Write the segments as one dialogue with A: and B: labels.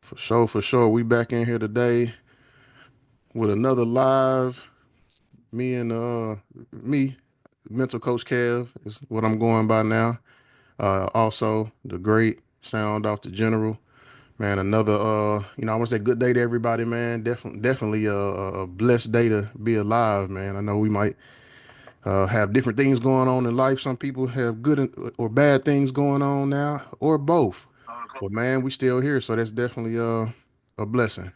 A: For sure, for sure. We back in here today with another live. Me and me, mental coach Kev is what I'm going by now. Also the great sound off the general. Man, another I want to say good day to everybody, man. Definitely a blessed day to be alive, man. I know we might have different things going on in life. Some people have or bad things going on now, or both. But man, we still here, so that's definitely a blessing.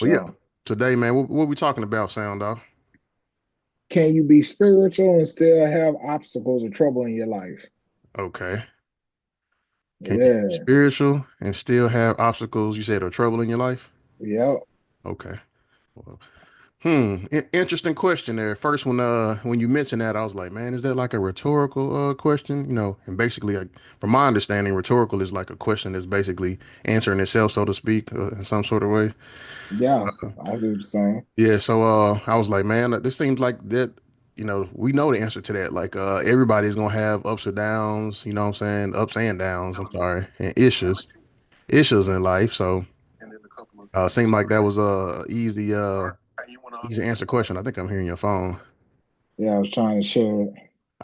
A: Well, yeah.
B: Sure.
A: Today, man, what we talking about, Sound Off?
B: Can you be spiritual and still have obstacles or trouble in your life?
A: Okay. Can you be
B: Yeah.
A: spiritual and still have obstacles, you said, or trouble in your life?
B: Yep.
A: Okay. Well, interesting question there. First one, when you mentioned that, I was like, man, is that like a rhetorical question? And basically, like, from my understanding, rhetorical is like a question that's basically answering itself, so to speak, in some sort of way.
B: Yeah. I see what you're saying.
A: Yeah, so I was like, man, this seems like that, we know the answer to that. Like everybody's gonna have ups or downs, you know what I'm saying? Ups and downs, I'm sorry, and issues in life. So seemed like that was a easy answer question. I think I'm hearing your phone.
B: Yeah, I was trying to share it.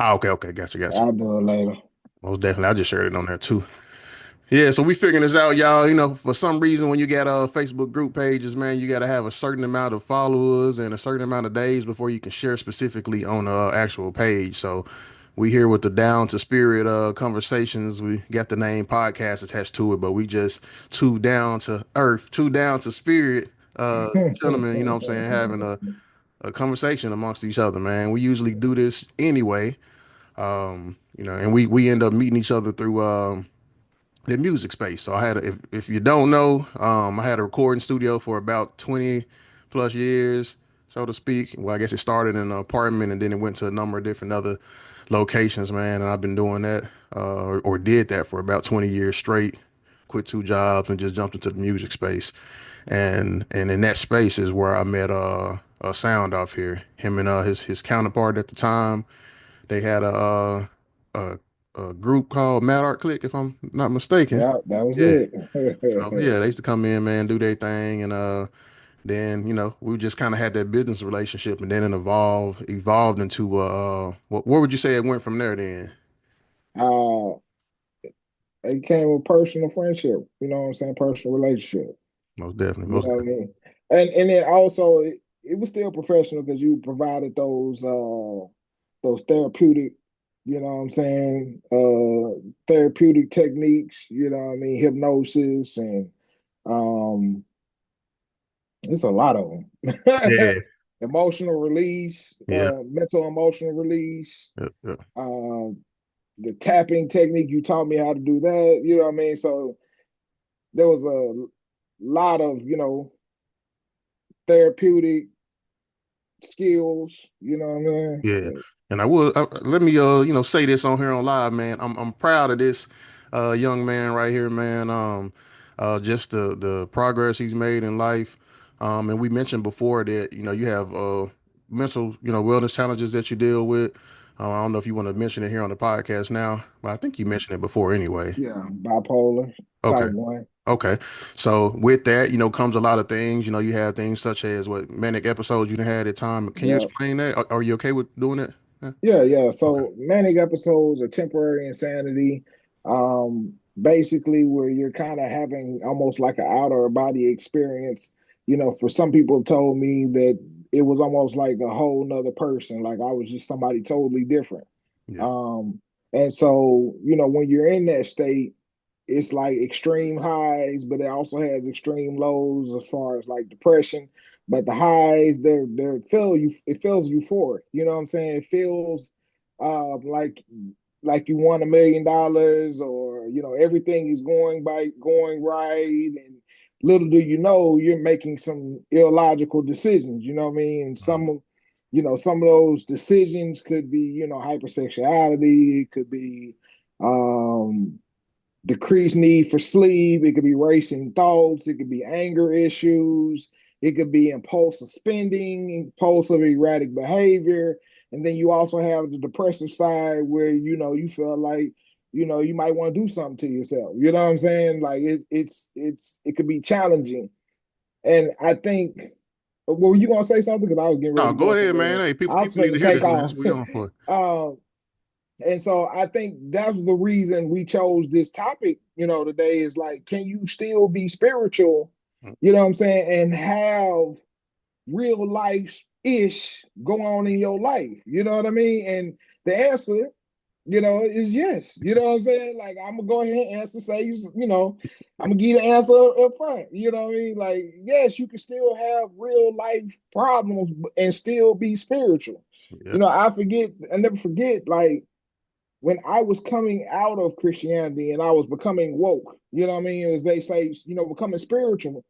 A: Okay, okay, gotcha.
B: I'll do it later.
A: Most definitely. I just shared it on there too. Yeah, so we figuring this out, y'all. For some reason, when you got Facebook group pages, man, you got to have a certain amount of followers and a certain amount of days before you can share specifically on the actual page. So we here with the Down to Spirit conversations. We got the name podcast attached to it, but we just two down to earth, two down to spirit gentlemen, you know what I'm saying, having a conversation amongst each other, man. We usually do this anyway. And we end up meeting each other through the music space. So if you don't know, I had a recording studio for about 20 plus years, so to speak. Well, I guess it started in an apartment and then it went to a number of different other locations, man. And I've been doing that, or did that for about 20 years straight. Quit two jobs and just jumped into the music space. And in that space is where I met a sound off here. Him and his counterpart at the time. They had a a group called Mad Art Click, if I'm not mistaken.
B: Yeah, that was
A: Yeah.
B: it.
A: So yeah, they used to come in, man, do their thing, and then we just kind of had that business relationship, and then it evolved into where would you say it went from there then?
B: uh it came with personal friendship, you know what I'm saying? Personal relationship.
A: Most definitely,
B: You
A: most
B: know what I
A: definitely.
B: mean? And then also it was still professional because you provided those therapeutic, you know what I'm saying, therapeutic techniques, you know what I mean, hypnosis and um it's a lot of them.
A: Yeah,
B: Emotional release,
A: yeah,
B: mental emotional release,
A: yeah.
B: um the tapping technique, you taught me how to do that, you know what I mean? So there was a lot of, therapeutic skills, you know what I
A: Yeah,
B: mean?
A: and I will let me say this on here on live, man. I'm proud of this young man right here, man. Just the progress he's made in life. And we mentioned before that you have mental wellness challenges that you deal with. I don't know if you want to mention it here on the podcast now, but I think you mentioned it before anyway.
B: Yeah, bipolar
A: Okay.
B: type one.
A: Okay. So with that, comes a lot of things. You have things such as what manic episodes you done had at time. Can you
B: Yeah.
A: explain that? Are you okay with doing it? Yeah.
B: Yeah.
A: Okay.
B: So manic episodes are temporary insanity. Basically where you're kind of having almost like an outer body experience. For some people have told me that it was almost like a whole nother person, like I was just somebody totally different.
A: Yeah.
B: Um, and so, when you're in that state, it's like extreme highs, but it also has extreme lows as far as like depression. But the highs, it feels euphoric. You know what I'm saying? It feels like you won $1 million, or everything is going right, and little do you know you're making some illogical decisions. You know what I mean? And
A: Mhm.
B: some of those decisions could be hypersexuality. It could be um decreased need for sleep. It could be racing thoughts. It could be anger issues. It could be impulsive spending, impulsive erratic behavior. And then you also have the depressive side where, you feel like, you might want to do something to yourself. You know what I'm saying? Like it could be challenging. And I think, well, were you gonna say something? Because I was getting ready
A: No,
B: to go
A: go ahead,
B: somewhere.
A: man. Hey, people
B: I was
A: people need
B: supposed
A: to
B: to
A: hear
B: take
A: this, man. That's
B: off.
A: what we on for.
B: um, and so I think that's the reason we chose this topic, today is like, can you still be spiritual, you know what I'm saying, and have real life ish go on in your life? You know what I mean? And the answer, is yes. You know what I'm saying? Like, I'm gonna go ahead and answer, say, I'm gonna give you the answer up front. You know what I mean? Like, yes, you can still have real life problems and still be spiritual.
A: Yeah.
B: I never forget, like, when I was coming out of Christianity and I was becoming woke, you know what I mean? As they say, becoming spiritual,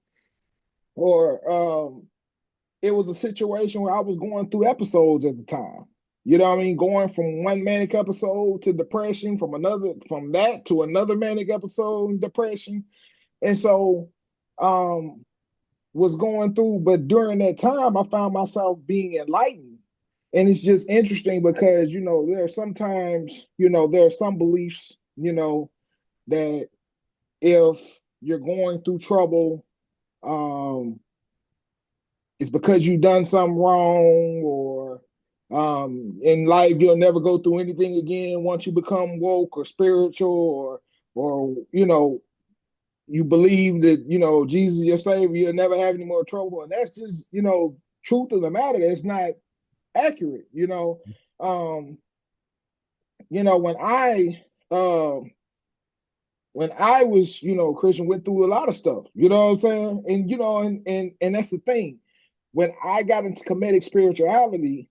B: or it was a situation where I was going through episodes at the time. You know what I mean? Going from one manic episode to depression, from that to another manic episode and depression. And so was going through, but during that time I found myself being enlightened. And it's just interesting because, there are sometimes, there are some beliefs, that if you're going through trouble, um, it's because you've done something wrong, or in life you'll never go through anything again once you become woke or spiritual, or you believe that Jesus is your savior, you'll never have any more trouble. And that's just truth of the matter, that's not accurate. um when uh when I was, Christian, went through a lot of stuff, you know what I'm saying? And and that's the thing. When I got into comedic spirituality,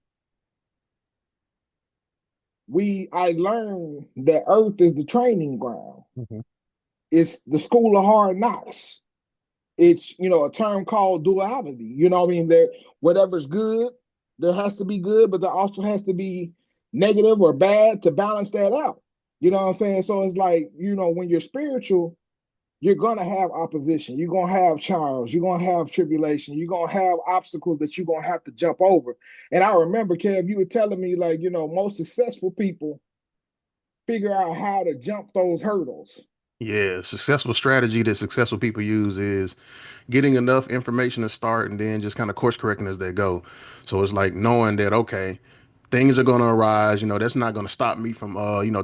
B: I learned that earth is the training ground.
A: Mhm.
B: It's the school of hard knocks. It's, a term called duality. You know what I mean? There, whatever's good, there has to be good, but there also has to be negative or bad to balance that out. You know what I'm saying? So it's like, when you're spiritual, you're going to have opposition. You're going to have trials. You're going to have tribulation. You're going to have obstacles that you're going to have to jump over. And I remember, Kev, you were telling me, like, most successful people figure out how to jump those hurdles.
A: Yeah, successful strategy that successful people use is getting enough information to start and then just kind of course correcting as they go. So it's like knowing that, okay, things are going to arise, that's not going to stop me from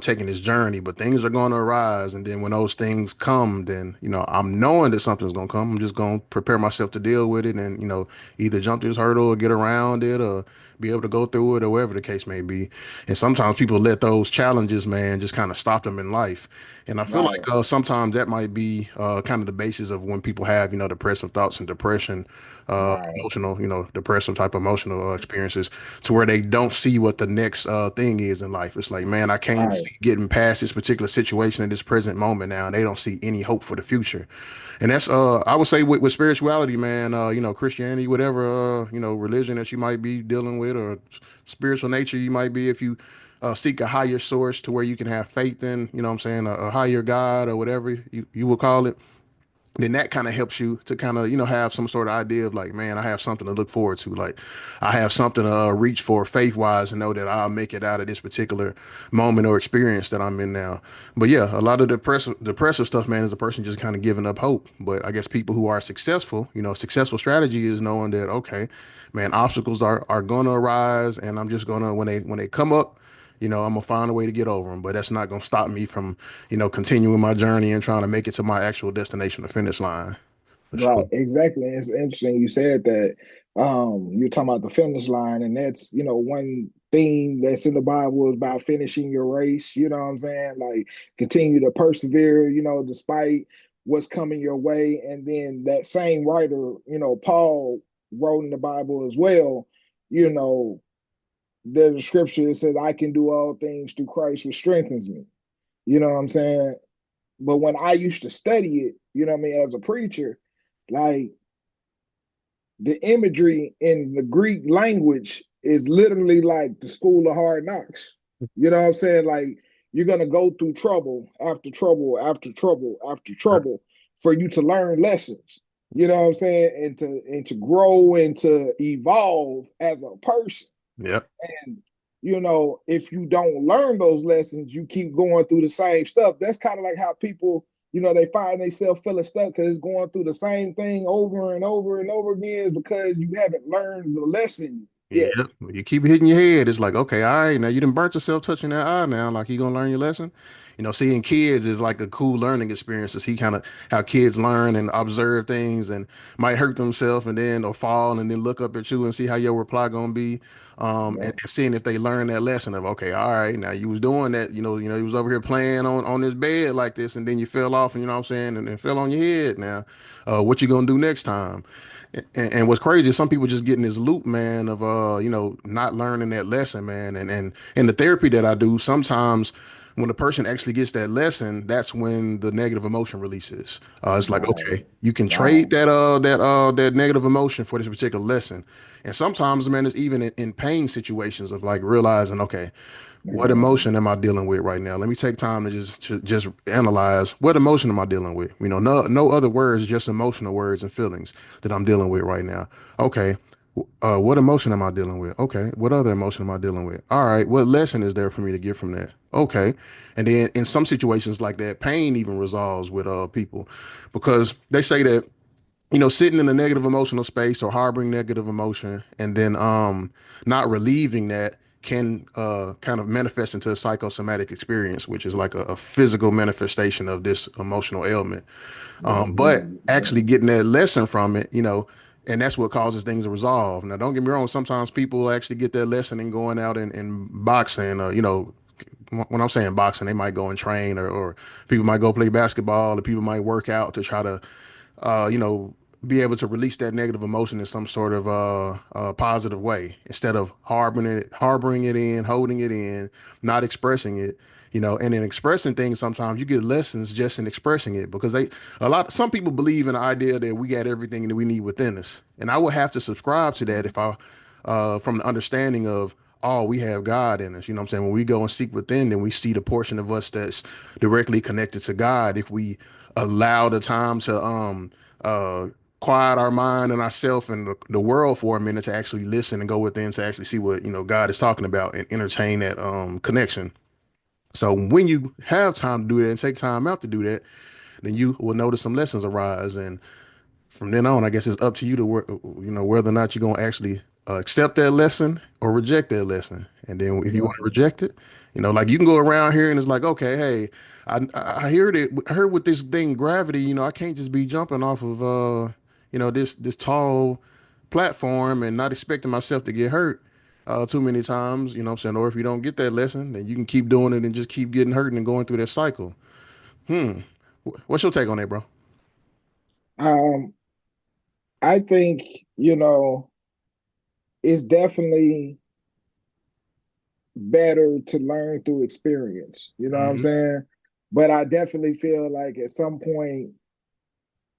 A: taking this journey, but things are going to arise, and then when those things come, then I'm knowing that something's going to come. I'm just going to prepare myself to deal with it, and either jump this hurdle or get around it, or be able to go through it, or whatever the case may be. And sometimes people let those challenges, man, just kind of stop them in life. And I feel
B: Right,
A: like sometimes that might be kind of the basis of when people have depressive thoughts and depression,
B: right,
A: emotional, depressive type emotional experiences, to where they don't see what the next thing is in life. It's like, man, I can't
B: right,
A: be getting past this particular situation at this present moment now, and they don't see any hope for the future. And that's I would say with spirituality, man, Christianity, whatever religion that you might be dealing with, or spiritual nature you might be, if you seek a higher source to where you can have faith in, what I'm saying, a higher God or whatever you will call it, then that kind of helps you to kind of have some sort of idea of like, man, I have something to look forward to, like I have something to reach for faith wise, and know that I'll make it out of this particular moment or experience that I'm in now. But yeah, a lot of depressive stuff, man, is a person just kind of giving up hope. But I guess people who are successful, successful strategy is knowing that, okay, man, obstacles are gonna arise, and I'm just gonna, when they come up, I'm gonna find a way to get over them. But that's not gonna stop me from continuing my journey and trying to make it to my actual destination, the finish line, for
B: right.
A: sure.
B: Exactly. It's interesting you said that. You're talking about the finish line, and that's, one theme that's in the Bible is about finishing your race. You know what I'm saying? Like, continue to persevere, despite what's coming your way. And then that same writer, Paul, wrote in the Bible as well, you know, there's a scripture that says, I can do all things through Christ, which strengthens me. You know what I'm saying? But when I used to study it, what I mean, as a preacher, like, the imagery in the Greek language is literally like the school of hard knocks. You know what I'm saying? Like, you're gonna go through trouble after trouble after trouble after
A: Right.
B: trouble for you to learn lessons. You know what I'm saying? And to grow and to evolve as a person.
A: Yep.
B: And if you don't learn those lessons, you keep going through the same stuff. That's kind of like how people, they find themselves feeling stuck because it's going through the same thing over and over and over again because you haven't learned the lesson
A: Yeah,
B: yet.
A: you keep hitting your head. It's like, okay, all right, now you done burnt yourself touching that eye now. Like you gonna learn your lesson. Seeing kids is like a cool learning experience to see kind of how kids learn and observe things and might hurt themselves and then or fall and then look up at you and see how your reply gonna be. And,
B: Yeah,
A: and seeing if they learn that lesson of okay, all right, now you was doing that, you was over here playing on this bed like this, and then you fell off, and you know what I'm saying, and fell on your head. Now, what you gonna do next time? And what's crazy is some people just get in this loop, man, of not learning that lesson, man. And the therapy that I do, sometimes when the person actually gets that lesson, that's when the negative emotion releases. It's like,
B: right,
A: okay, you can trade
B: right,
A: that negative emotion for this particular lesson. And sometimes, man, it's even in pain situations of like realizing, okay, what
B: man.
A: emotion am I dealing with right now? Let me take time to just analyze what emotion am I dealing with. No other words, just emotional words and feelings that I'm dealing with right now. Okay, what emotion am I dealing with? Okay, what other emotion am I dealing with? All right, what lesson is there for me to get from that? Okay, and then in some situations like that, pain even resolves with people because they say that sitting in a negative emotional space or harboring negative emotion and then not relieving that can kind of manifest into a psychosomatic experience, which is like a physical manifestation of this emotional ailment.
B: Yes,
A: But
B: yeah,
A: actually getting that lesson from it, and that's what causes things to resolve. Now, don't get me wrong, sometimes people actually get that lesson in going out and boxing, when I'm saying boxing, they might go and train or people might go play basketball or people might work out to try to uh, you know, be able to release that negative emotion in some sort of positive way instead of harboring it in, holding it in, not expressing it. And in expressing things, sometimes you get lessons just in expressing it because some people believe in the idea that we got everything that we need within us. And I would have to subscribe to that if from the understanding of, oh, we have God in us. You know what I'm saying? When we go and seek within, then we see the portion of us that's directly connected to God. If we allow the time to uh quiet our mind and ourself and the world for a minute to actually listen and go within to actually see what God is talking about and entertain that connection. So when you have time to do that and take time out to do that, then you will notice some lessons arise. And from then on, I guess it's up to you to whether or not you're gonna actually accept that lesson or reject that lesson. And then if you
B: yeah,
A: want to reject it, like you can go around here and it's like, okay, hey, I heard it. I heard with this thing gravity, I can't just be jumping off of this tall platform and not expecting myself to get hurt too many times. You know what I'm saying? Or if you don't get that lesson, then you can keep doing it and just keep getting hurt and going through that cycle. Hmm. What's your take on that, bro?
B: um, I think, it's definitely better to learn through experience. You know what I'm
A: Hmm.
B: saying? But I definitely feel like at some point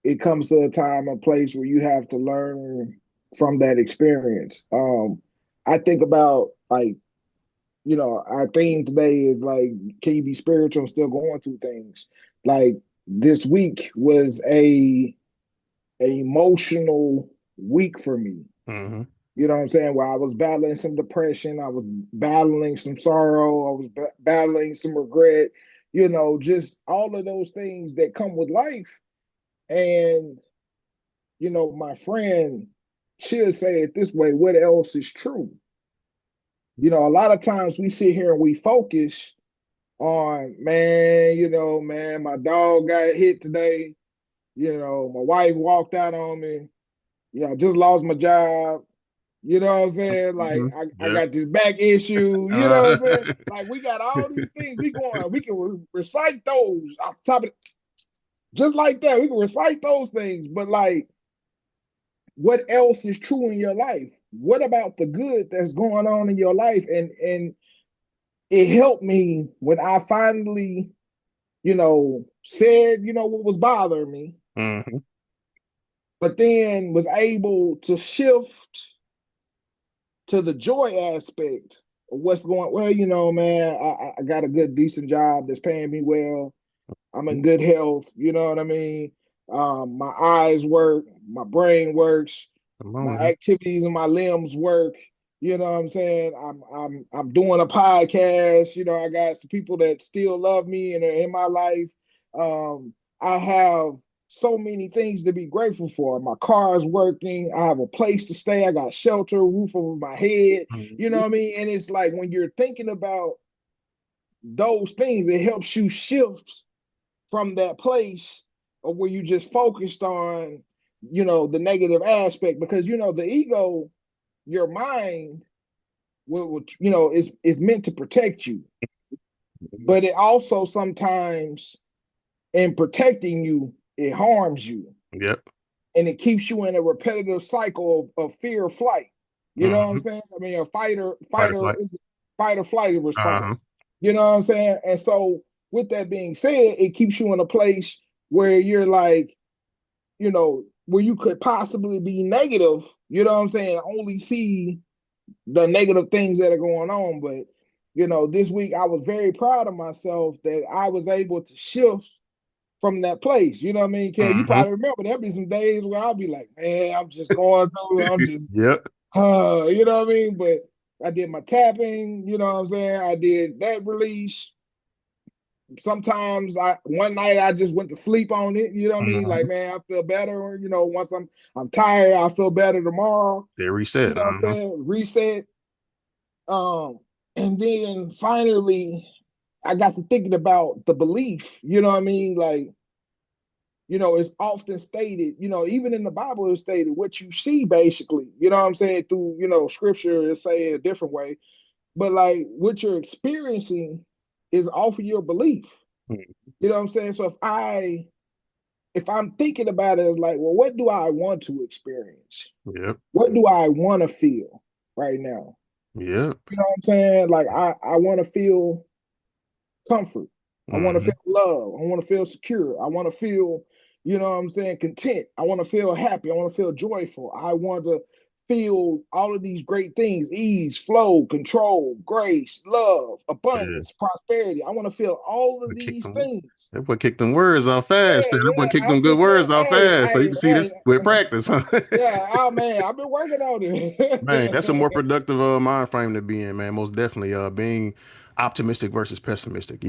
B: it comes to a time and place where you have to learn from that experience. I think about like, our theme today is like, can you be spiritual and still going through things? Like this week was a emotional week for me.
A: Hmm.
B: You know what I'm saying? Where I was battling some depression, I was battling some sorrow, I was battling some regret, just all of those things that come with life. And, my friend, she'll say it this way: what else is true? A lot of times we sit here and we focus on, man, man, my dog got hit today. My wife walked out on me. I just lost my job. You know what I'm saying? Like
A: Hmm.
B: I
A: Yeah.
B: got this back issue. You know what I'm saying?
A: Uh,
B: Like we got all these things. We can recite those off the top of it, just like that. We can recite those things, but like, what else is true in your life? What about the good that's going on in your life? And it helped me when I finally, said, what was bothering me,
A: mhm.
B: but then was able to shift to the joy aspect of what's going. Well, man, I got a good decent job that's paying me well. I'm in good health. You know what I mean? My eyes work, my brain works,
A: Come
B: my
A: on, man.
B: activities and my limbs work. You know what I'm saying? I'm doing a podcast. You know, I got some people that still love me and are in my life. I have so many things to be grateful for. My car is working. I have a place to stay. I got shelter, roof over my head. You know
A: Mhm.
B: what I mean? And it's like when you're thinking about those things, it helps you shift from that place of where you just focused on, the negative aspect, because the ego, your mind, is meant to protect you, but it also sometimes, in protecting you, it harms you,
A: Yep.
B: and it keeps you in a repetitive cycle of fear or flight. You know what I'm
A: Hmm.
B: saying? I mean, a fighter,
A: Fight or flight.
B: fight or flight
A: Uh-huh.
B: response. You know what I'm saying? And so, with that being said, it keeps you in a place where you're like, where you could possibly be negative. You know what I'm saying? Only see the negative things that are going on. But this week I was very proud of myself that I was able to shift from that place. You know what I mean? Ken, you
A: Hmm.
B: probably remember there'll be some days where I'll be like, man, I'm just going through, I'm just,
A: Yep.
B: you know what I mean? But I did my tapping, you know what I'm saying? I did that release. Sometimes one night I just went to sleep on it, you know what I mean? Like,
A: Hmm.
B: man, I feel better, once I'm tired, I feel better tomorrow.
A: They
B: You
A: reset.
B: know what I'm saying? Reset. Um, and then finally I got to thinking about the belief, you know what I mean? Like, it's often stated, even in the Bible, it's stated what you see, basically, you know what I'm saying? Through, scripture is saying a different way. But like what you're experiencing is off of your belief. You know what I'm saying? So if I'm thinking about it as like, well, what do I want to experience?
A: Yep.
B: What do I want to feel right now?
A: Yep.
B: You know what I'm saying? Like I want to feel comfort. I want to
A: Hmm.
B: feel love. I want to feel secure. I want to feel, what I'm saying, content. I want to feel happy. I want to feel joyful. I want to feel all of these great things: ease, flow, control, grace, love,
A: Yeah.
B: abundance, prosperity. I want to feel all of
A: But kick
B: these
A: them.
B: things.
A: That boy kicked them words off fast.
B: Yeah,
A: That boy
B: yeah.
A: kicked
B: I'm
A: them good
B: just saying,
A: words off
B: hey,
A: fast. So you
B: hey,
A: can see this
B: hey.
A: with practice, huh?
B: Yeah, oh man, I've been working on
A: Man, that's a more
B: it.
A: productive mind frame to be in, man. Most definitely. Being optimistic versus pessimistic.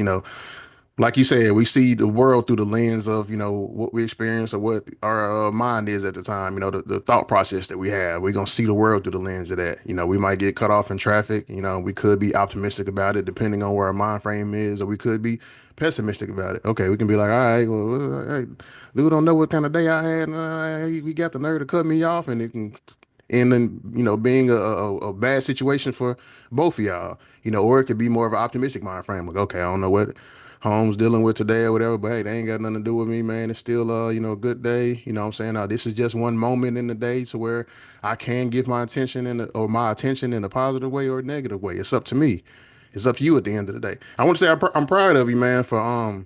A: Like you said, we see the world through the lens of, what we experience or what our mind is at the time, the thought process that we have. We're going to see the world through the lens of that. We might get cut off in traffic. We could be optimistic about it depending on where our mind frame is, or we could be pessimistic about it. Okay, we can be like, all right, well, hey, dude don't know what kind of day I had. And, we got the nerve to cut me off, and it can and then being a bad situation for both of y'all, or it could be more of an optimistic mind frame, like, okay, I don't know what Holmes dealing with today or whatever, but hey, they ain't got nothing to do with me, man. It's still a good day. What I'm saying? This is just one moment in the day to where I can give my attention or my attention in a positive way or a negative way. It's up to me. It's up to you at the end of the day. I want to say I'm proud of you, man, for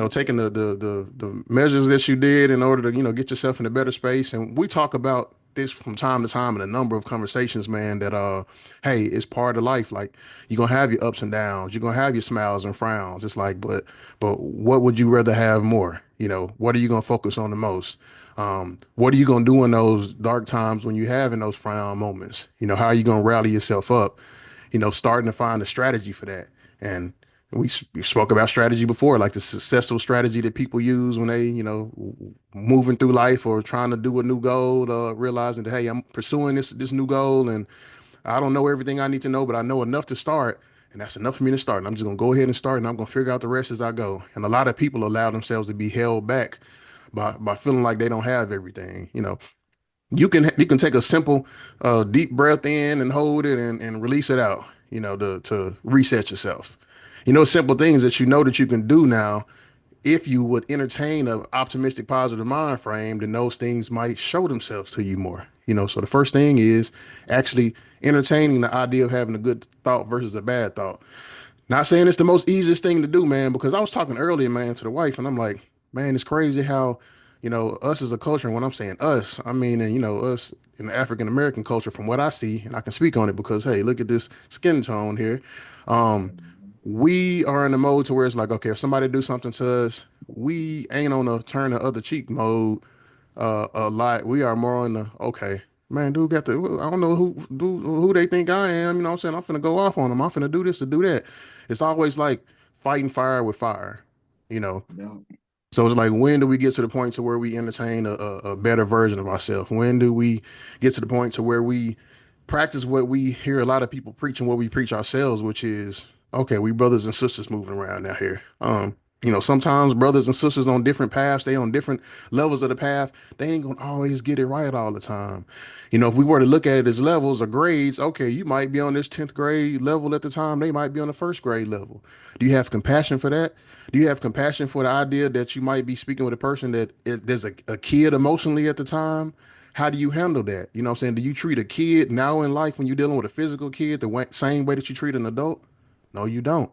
A: taking the measures that you did in order to get yourself in a better space. And we talk about this from time to time in a number of conversations, man, that hey, it's part of life. Like, you're gonna have your ups and downs, you're gonna have your smiles and frowns. It's like, but what would you rather have more? What are you gonna focus on the most? What are you gonna do in those dark times when you have in those frown moments? How are you gonna rally yourself up? Starting to find a strategy for that. And we spoke about strategy before, like the successful strategy that people use when they, moving through life or trying to do a new goal, realizing that, hey, I'm pursuing this new goal, and I don't know everything I need to know, but I know enough to start, and that's enough for me to start. And I'm just gonna go ahead and start, and I'm gonna figure out the rest as I go. And a lot of people allow themselves to be held back by feeling like they don't have everything. You can take a simple deep breath in and hold it and release it out, to reset yourself. Simple things that that you can do now. If you would entertain an optimistic, positive mind frame, then those things might show themselves to you more. So the first thing is actually entertaining the idea of having a good thought versus a bad thought. Not saying it's the most easiest thing to do, man, because I was talking earlier, man, to the wife, and I'm like, man, it's crazy how, us as a culture, and when I'm saying us, I mean, and us in the African American culture, from what I see, and I can speak on it because, hey, look at this skin tone here. Um, we are in the mode to where it's like, okay, if somebody do something to us, we ain't on a turn the other cheek mode a lot. We are more on the, okay, Man, dude got the, I don't know who they think I am. You know what I'm saying? I'm finna go off on them. I'm finna do this to do that. It's always like fighting fire with fire, you know?
B: Yeah.
A: So it's like, when do we get to the point to where we entertain a better version of ourselves? When do we get to the point to where we practice what we hear a lot of people preach and what we preach ourselves, which is, okay, we brothers and sisters moving around out here. Sometimes brothers and sisters on different paths, they on different levels of the path. They ain't gonna always get it right all the time. If we were to look at it as levels or grades, okay, you might be on this 10th grade level at the time, they might be on the first grade level. Do you have compassion for that? Do you have compassion for the idea that you might be speaking with a person there's a kid emotionally at the time? How do you handle that? You know what I'm saying? Do you treat a kid now in life when you're dealing with a physical kid the same way that you treat an adult? No, you don't.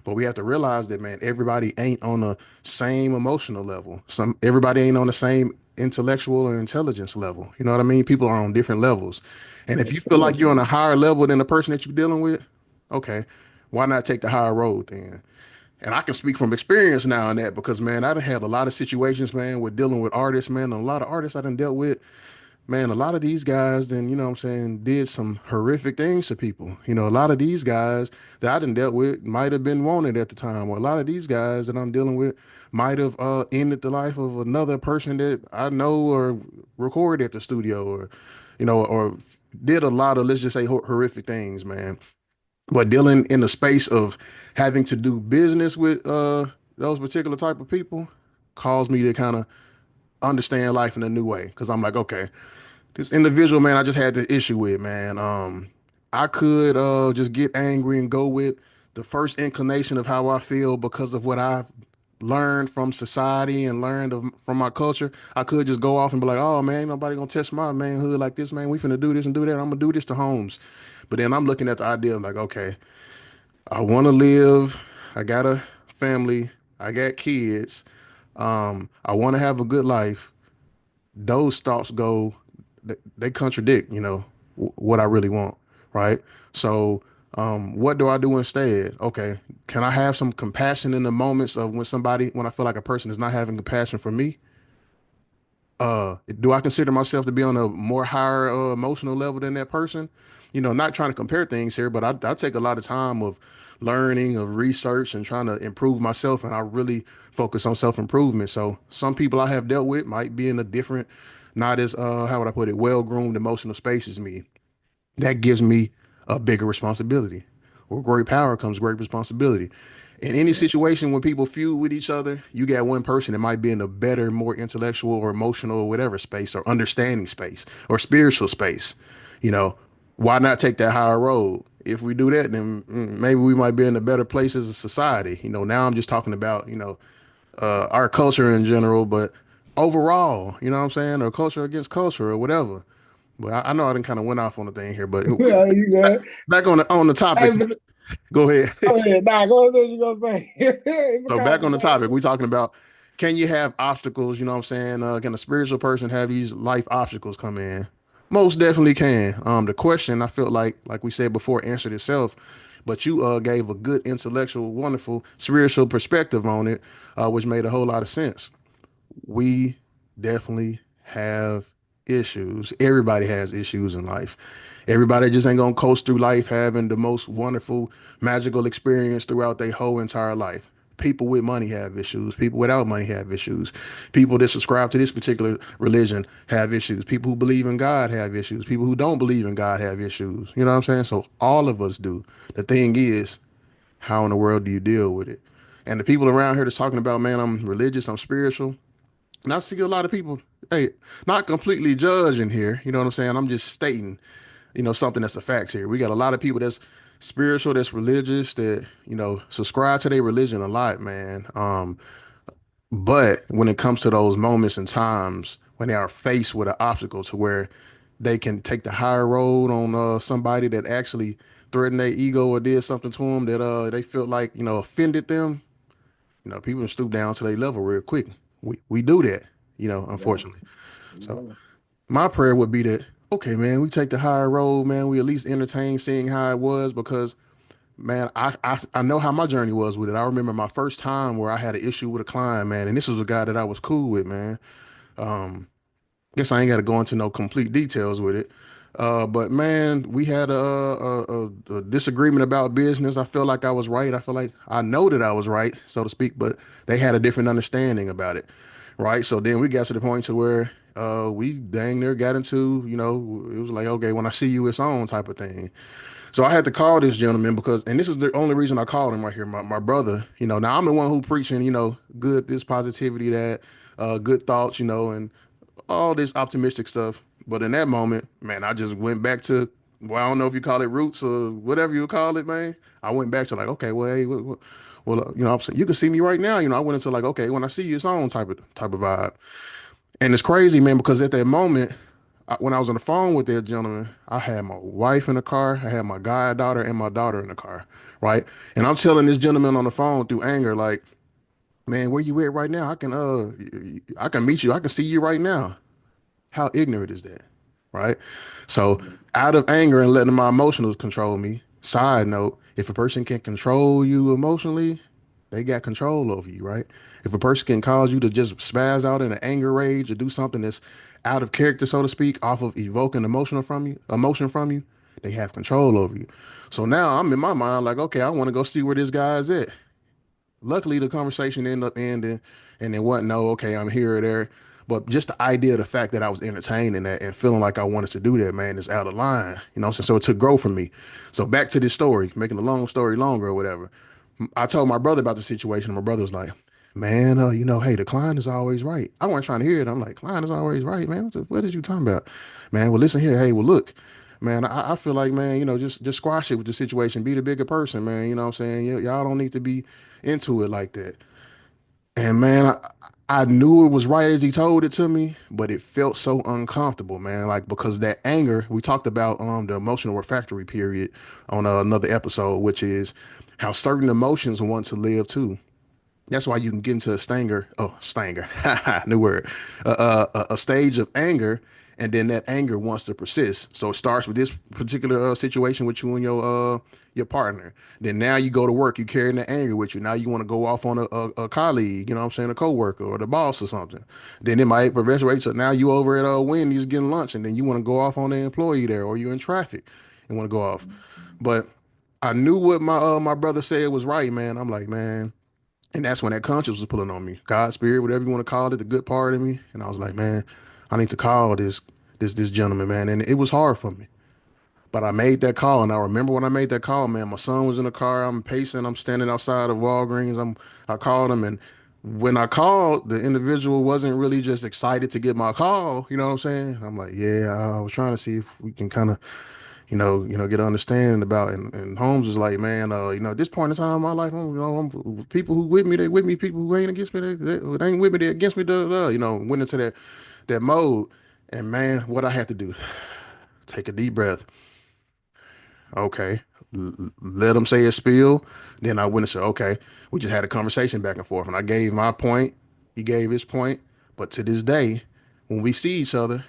A: But we have to realize that, man, everybody ain't on the same emotional level. Everybody ain't on the same intellectual or intelligence level. You know what I mean? People are on different levels. And if you
B: That's
A: feel
B: real
A: like you're on a
B: true.
A: higher level than the person that you're dealing with, okay, why not take the higher road then? And I can speak from experience now in that because, man, I done had a lot of situations, man, with dealing with artists, man. A lot of artists I done dealt with, man, a lot of these guys then, you know what I'm saying, did some horrific things to people. A lot of these guys that I done dealt with might have been wanted at the time, or a lot of these guys that I'm dealing with might have ended the life of another person that I know or recorded at the studio, or did a lot of, let's just say, horrific things, man. But dealing in the space of having to do business with those particular type of people caused me to kind of understand life in a new way. Cause I'm like, okay, this individual, man, I just had the issue with, man. I could just get angry and go with the first inclination of how I feel because of what I've learned from society and from my culture. I could just go off and be like, oh man, ain't nobody gonna test my manhood like this, man. We finna do this and do that. I'm gonna do this to Holmes. But then I'm looking at the idea of like, okay, I wanna live, I got a family, I got kids, I wanna have a good life. Those thoughts they contradict, what I really want, right? So, what do I do instead? Okay, can I have some compassion in the moments of when I feel like a person is not having compassion for me? Do I consider myself to be on a more higher emotional level than that person? Not trying to compare things here, but I take a lot of time of learning, of research, and trying to improve myself, and I really focus on self improvement. So some people I have dealt with might be in a different, not as how would I put it, well groomed emotional space as me. That gives me a bigger responsibility. With great power comes great responsibility. In any
B: Yeah.
A: situation when people feud with each other, you got one person that might be in a better, more intellectual or emotional or whatever space or understanding space or spiritual space. You know, why not take that higher road? If we do that, then maybe we might be in a better place as a society. Now I'm just talking about, our culture in general, but overall, you know what I'm saying? Or culture against culture or whatever. But I know I didn't kind of went off on the thing here, but
B: Yeah, you good.
A: back on the topic.
B: Hey, but
A: Go ahead.
B: go ahead. Nah, go ahead. What you gonna say? It's a
A: So back on the topic,
B: conversation.
A: we're talking about, can you have obstacles? You know what I'm saying? Can a spiritual person have these life obstacles come in? Most definitely can. The question I felt like we said before, answered itself, but you gave a good intellectual, wonderful spiritual perspective on it, which made a whole lot of sense. We definitely have issues. Everybody has issues in life. Everybody just ain't gonna coast through life having the most wonderful, magical experience throughout their whole entire life. People with money have issues. People without money have issues. People that subscribe to this particular religion have issues. People who believe in God have issues. People who don't believe in God have issues. You know what I'm saying? So all of us do. The thing is, how in the world do you deal with it? And the people around here that's talking about, man, I'm religious, I'm spiritual, and I see a lot of people, hey, not completely judging here. You know what I'm saying? I'm just stating, something that's a fact here. We got a lot of people that's spiritual, that's religious, that, subscribe to their religion a lot, man. But when it comes to those moments and times when they are faced with an obstacle to where they can take the higher road on somebody that actually threatened their ego or did something to them that they felt like, offended them, people stoop down to their level real quick. We do that,
B: Yeah,
A: unfortunately. So
B: yeah.
A: my prayer would be that, okay, man, we take the higher road, man. We at least entertain seeing how it was because, man, I know how my journey was with it. I remember my first time where I had an issue with a client, man, and this was a guy that I was cool with, man. Guess I ain't got to go into no complete details with it. But man, we had a disagreement about business. I feel like I was right. I feel like I know that I was right, so to speak, but they had a different understanding about it, right? So then we got to the point to where we dang near got into, it was like, okay, when I see you, it's on type of thing. So I had to call this gentleman because, and this is the only reason I called him right here. My brother, now I'm the one who preaching, good, this positivity, that good thoughts, and all this optimistic stuff. But in that moment, man, I just went back to, well, I don't know if you call it roots or whatever you call it, man. I went back to like, okay, well, hey, well, I'm saying you can see me right now. I went into like, okay, when I see you, it's on type of vibe. And it's crazy, man, because at that moment, when I was on the phone with that gentleman, I had my wife in the car, I had my goddaughter and my daughter in the car, right? And I'm telling this gentleman on the phone through anger, like, man, where you at right now? I can meet you, I can see you right now. How ignorant is that? Right? So, out of anger and letting my emotions control me, side note, if a person can control you emotionally, they got control over you, right? If a person can cause you to just spaz out in an anger rage or do something that's out of character, so to speak, off of evoking emotion from you, they have control over you. So now I'm in my mind like, okay, I want to go see where this guy's at. Luckily, the conversation ended up ending, and it wasn't no, okay, I'm here or there. But just the idea, the fact that I was entertaining that and feeling like I wanted to do that, man, is out of line. So it took growth from me. So back to this story, making a long story longer or whatever. I told my brother about the situation, and my brother was like, man, hey, the client is always right. I wasn't trying to hear it. I'm like, client is always right, man. What is you talking about? Man, well, listen here. Hey, well, look, man, I feel like, man, just squash it with the situation. Be the bigger person, man. You know what I'm saying? Y'all don't need to be into it like that. And man, I knew it was right as he told it to me, but it felt so uncomfortable, man. Like because that anger, we talked about the emotional refractory period on another episode, which is how certain emotions want to live too. That's why you can get into a stanger. Oh, stanger, new word. A stage of anger, and then that anger wants to persist. So it starts with this particular situation with you and your partner. Then now you go to work, you carrying that anger with you. Now you want to go off on a colleague, you know what I'm saying, a coworker or the boss or something. Then it might perpetuate. So now you over at Wendy's getting lunch, and then you want to go off on the employee there, or you in traffic and want to go off. But I knew what my brother said was right, man. I'm like, man. And that's when that conscience was pulling on me. God, spirit, whatever you want to call it, the good part of me. And I was like, man, I need to call this gentleman, man. And it was hard for me. But I made that call, and I remember when I made that call, man. My son was in the car. I'm pacing. I'm standing outside of Walgreens. I called him, and when I called, the individual wasn't really just excited to get my call. You know what I'm saying? I'm like, yeah, I was trying to see if we can kind of get an understanding about. And Holmes is like, man, at this point in time in my life, people who with me, they with me. People who ain't against me, they ain't with me, they against me. Went into that mode. And man, what I had to do, take a deep breath. Okay, let them say a spill. Then I went and said, okay, we just had a conversation back and forth, and I gave my point. He gave his point. But to this day, when we see each other,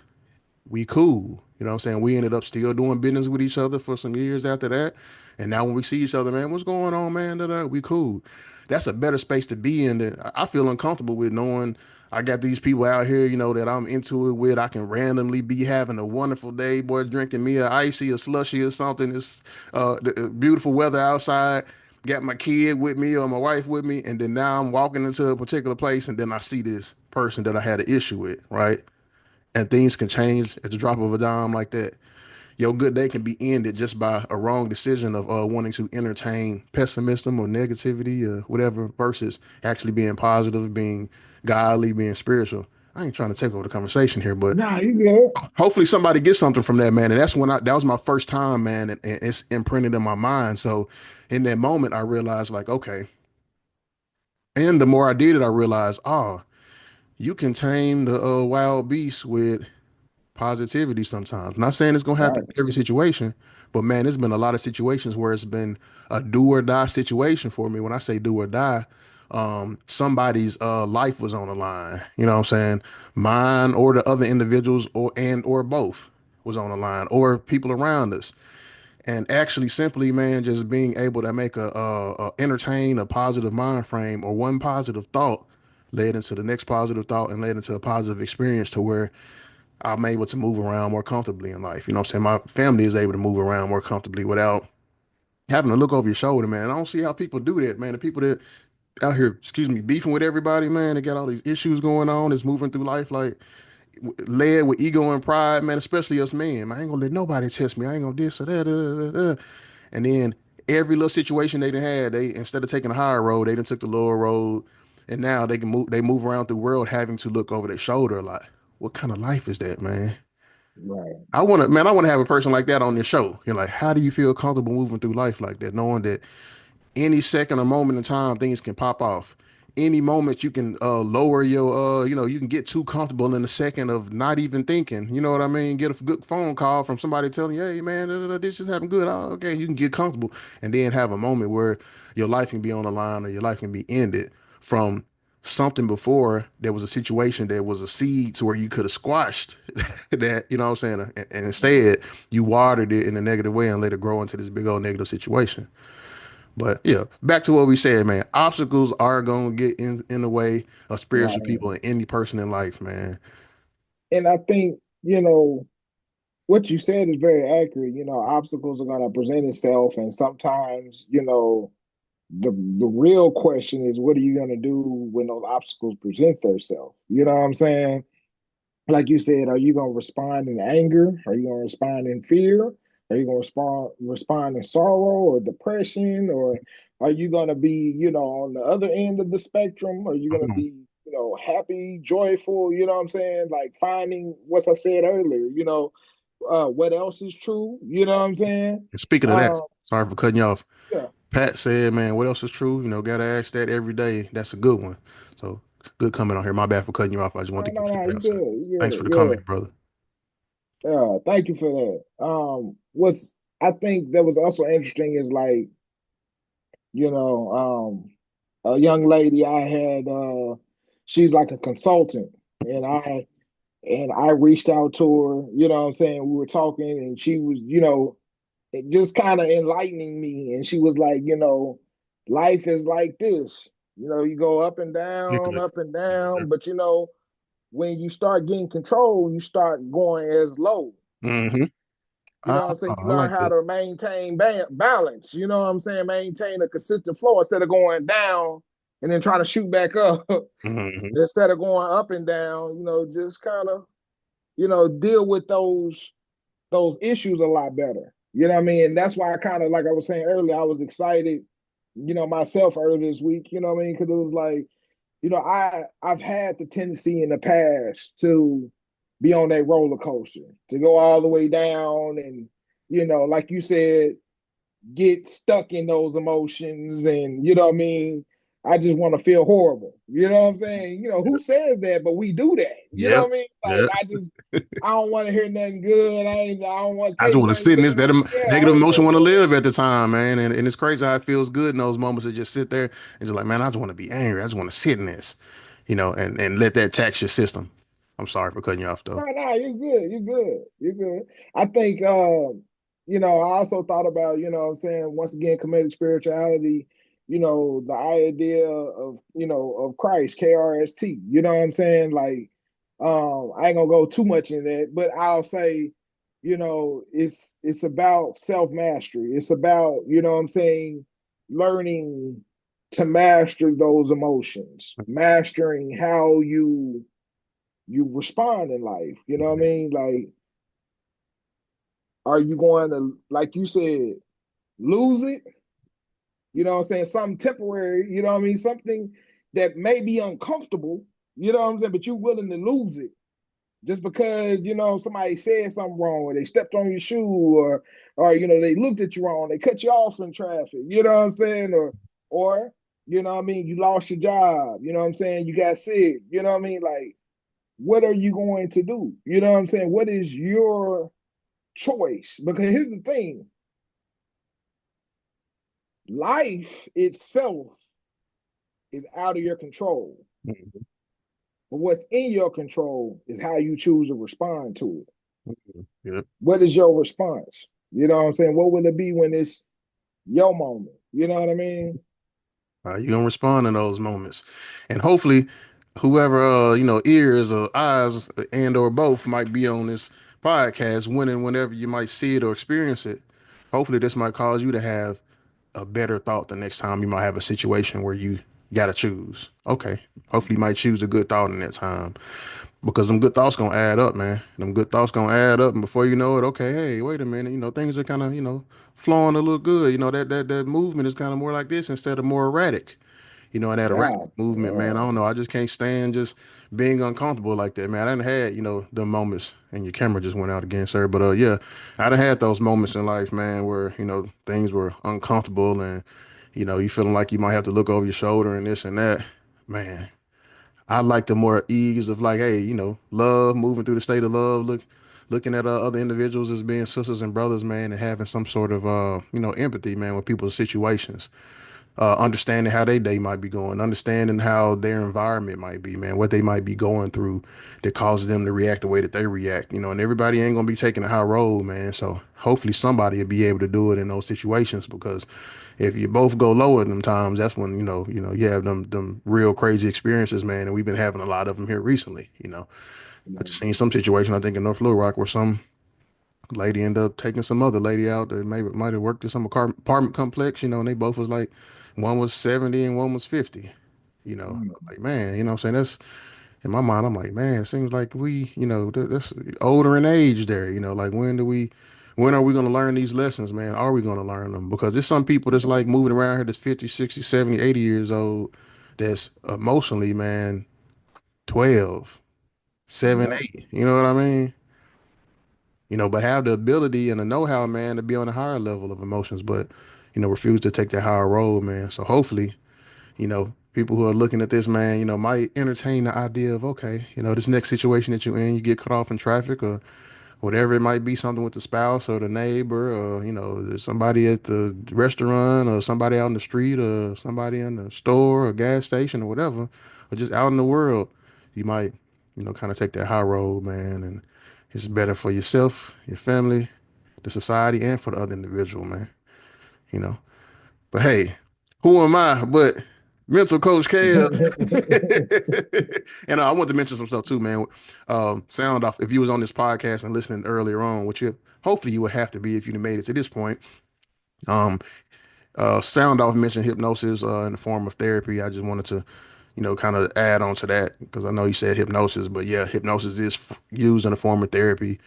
A: we cool. You know what I'm saying? We ended up still doing business with each other for some years after that. And now when we see each other, man, what's going on, man? We cool. That's a better space to be in. That I feel uncomfortable with knowing I got these people out here, that I'm into it with. I can randomly be having a wonderful day, boy, drinking me a icy or slushy or something. It's beautiful weather outside. Got my kid with me or my wife with me, and then now I'm walking into a particular place, and then I see this person that I had an issue with, right? And things can change at the drop of a dime like that. Your good day can be ended just by a wrong decision of wanting to entertain pessimism or negativity or whatever versus actually being positive, being godly, being spiritual. I ain't trying to take over the conversation here, but
B: Nah, you good.
A: hopefully somebody gets something from that, man. And that's when that was my first time, man, and it's imprinted in my mind. So in that moment, I realized like, okay. And the more I did it, I realized, oh, you can tame the wild beast with positivity sometimes. Not saying it's gonna happen
B: Right.
A: in every situation, but man, there's been a lot of situations where it's been a do or die situation for me. When I say do or die, somebody's life was on the line. You know what I'm saying? Mine or the other individuals or both was on the line, or people around us. And actually simply, man, just being able to make a entertain a positive mind frame or one positive thought led into the next positive thought and led into a positive experience to where I'm able to move around more comfortably in life. You know what I'm saying? My family is able to move around more comfortably without having to look over your shoulder, man. And I don't see how people do that, man. The people that out here, excuse me, beefing with everybody, man, they got all these issues going on, is moving through life like led with ego and pride, man, especially us men. Man, I ain't gonna let nobody test me. I ain't gonna this or that. And then every little situation they done had, they instead of taking the higher road, they done took the lower road. And now they move around the world having to look over their shoulder a lot. What kind of life is that, man?
B: Right.
A: I wanna have a person like that on your show. You're like, how do you feel comfortable moving through life like that, knowing that any second or moment in time things can pop off, any moment you can lower your you can get too comfortable in a second of not even thinking, you know what I mean, get a good phone call from somebody telling you, hey man, this just happened good, oh, okay, you can get comfortable and then have a moment where your life can be on the line or your life can be ended from something before there was a situation that was a seed to where you could have squashed that, you know what I'm saying, and instead you watered it in a negative way and let it grow into this big old negative situation. But yeah, back to what we said, man. Obstacles are gonna get in the way of spiritual
B: Right.
A: people and any person in life, man.
B: And I think, what you said is very accurate. Obstacles are going to present itself, and sometimes, the real question is, what are you going to do when those obstacles present themselves? You know what I'm saying? Like you said, are you going to respond in anger? Are you going to respond in fear? Are you going to respond in sorrow or depression? Or are you going to be, on the other end of the spectrum? Are you going to
A: Mhm.
B: be, happy, joyful? You know what I'm saying? Like finding what I said earlier, what else is true? You know what I'm saying?
A: And speaking of that,
B: Uh,
A: sorry for cutting you off.
B: yeah.
A: Pat said, man, what else is true? You know, gotta ask that every day. That's a good one. So good comment on here. My bad for cutting you off. I just
B: No,
A: wanted to
B: no,
A: get
B: no,
A: that
B: you
A: out. So
B: good. You
A: thanks
B: good.
A: for the
B: Yeah.
A: comment, brother.
B: Yeah. Thank you for that. What's I think that was also interesting is like, you know, a young lady I had, she's like a consultant, and I reached out to her, you know what I'm saying? We were talking, and she was, it just kind of enlightening me. And she was like, life is like this. You go
A: Nicholas.
B: up and
A: Mm-hmm.
B: down, but when you start getting control, you start going as low.
A: Mm-hmm.
B: You know what I'm saying? You
A: I
B: learn
A: like
B: how
A: that.
B: to maintain balance. You know what I'm saying? Maintain a consistent flow instead of going down and then trying to shoot back up.
A: Mm-hmm.
B: Instead of going up and down, just kind of, deal with those issues a lot better. You know what I mean? And that's why I kind of, like I was saying earlier, I was excited, myself earlier this week. You know what I mean? Because it was like, I've had the tendency in the past to be on that roller coaster, to go all the way down, and like you said, get stuck in those emotions, and you know what I mean. I just want to feel horrible. You know what I'm saying? Who says that? But we do that. You know
A: Yep.
B: what I mean? Like
A: Yep.
B: I don't want to hear nothing good. I don't want to
A: I
B: tell
A: just
B: you
A: want to
B: nothing
A: sit in
B: good.
A: this that
B: Yeah, I
A: negative
B: don't
A: emotion,
B: want
A: want to
B: to.
A: live at the time, man. And it's crazy how it feels good in those moments to just sit there and just like, man, I just want to be angry. I just want to sit in this, and let that tax your system. I'm sorry for cutting you off though.
B: No, no, you're good. You're good. You're good. I think, I also thought about, what I'm saying, once again, committed spirituality, the idea of, of Christ, KRST, you know what I'm saying? Like, I ain't gonna go too much in that, but I'll say, it's about self-mastery. It's about, what I'm saying, learning to master those emotions, mastering how you respond in life. You know what I
A: Mhm.
B: mean? Like, are you going to, like you said, lose it? You know what I'm saying? Something temporary, you know what I mean? Something that may be uncomfortable, you know what I'm saying? But you're willing to lose it just because, somebody said something wrong, or they stepped on your shoe, or, they looked at you wrong, they cut you off in traffic, you know what I'm saying? Or, you know what I mean? You lost your job, you know what I'm saying? You got sick, you know what I mean? Like, what are you going to do? You know what I'm saying? What is your choice? Because here's the thing, life itself is out of your control.
A: Mhm.
B: But what's in your control is how you choose to respond to it.
A: Yep.
B: What is your response? You know what I'm saying? What will it be when it's your moment? You know what I mean?
A: You're gonna respond in those moments, and hopefully. whoever ears or eyes and or both might be on this podcast when and whenever you might see it or experience it, hopefully this might cause you to have a better thought the next time you might have a situation where you gotta choose. Okay. Hopefully you might choose a good thought in that time. Because them good thoughts gonna add up, man. Them good thoughts gonna add up, and before you know it, okay, hey, wait a minute, things are kind of, flowing a little good. That movement is kind of more like this instead of more erratic. And that erratic
B: Yeah,
A: movement, man, I
B: yeah,
A: don't know. I just can't stand just being uncomfortable like that, man. I done had, the moments, and your camera just went out again, sir. But yeah, I done had those moments in life, man, where, things were uncomfortable and, you feeling like you might have to look over your shoulder and this and that. Man, I like the more ease of like, hey, love, moving through the state of love, looking at other individuals as being sisters and brothers, man, and having some sort of empathy, man, with people's situations, understanding how their day might be going, understanding how their environment might be, man, what they might be going through that causes them to react the way that they react, and everybody ain't gonna be taking a high road, man. So hopefully somebody will be able to do it in those situations because if you both go low at them times, that's when you have them real crazy experiences, man. And we've been having a lot of them here recently. I just
B: yeah.
A: seen some situation I think in North Little Rock where some lady ended up taking some other lady out that maybe might have worked in some apartment complex, and they both was like, one was 70 and one was 50.
B: Mm.
A: Like, man, what I'm saying? That's in my mind. I'm like, man, it seems like we, that's older in age there. Like when are we going to learn these lessons, man? Are we going to learn them? Because there's some people that's like moving around here that's 50, 60, 70, 80 years old that's emotionally, man, 12, 7,
B: Yep.
A: 8. You know what I mean? But have the ability and the know-how, man, to be on a higher level of emotions, but refuse to take that higher road, man. So hopefully, people who are looking at this, man, might entertain the idea of, okay, this next situation that you're in, you get cut off in traffic or whatever it might be, something with the spouse or the neighbor, or there's somebody at the restaurant or somebody out in the street or somebody in the store or gas station or whatever, or just out in the world, you might, kind of take that high road, man, and it's better for yourself, your family, the society, and for the other individual, man. You know. But hey, who am I? But mental coach Kev. And I want to mention some stuff too, man. Sound off. If you was on this podcast and listening earlier on, which you hopefully you would have to be if you'd made it to this point. Um, Sound off mentioned hypnosis in the form of therapy. I just wanted to, kind of add on to that because I know you said hypnosis, but yeah, hypnosis is used in a form of therapy.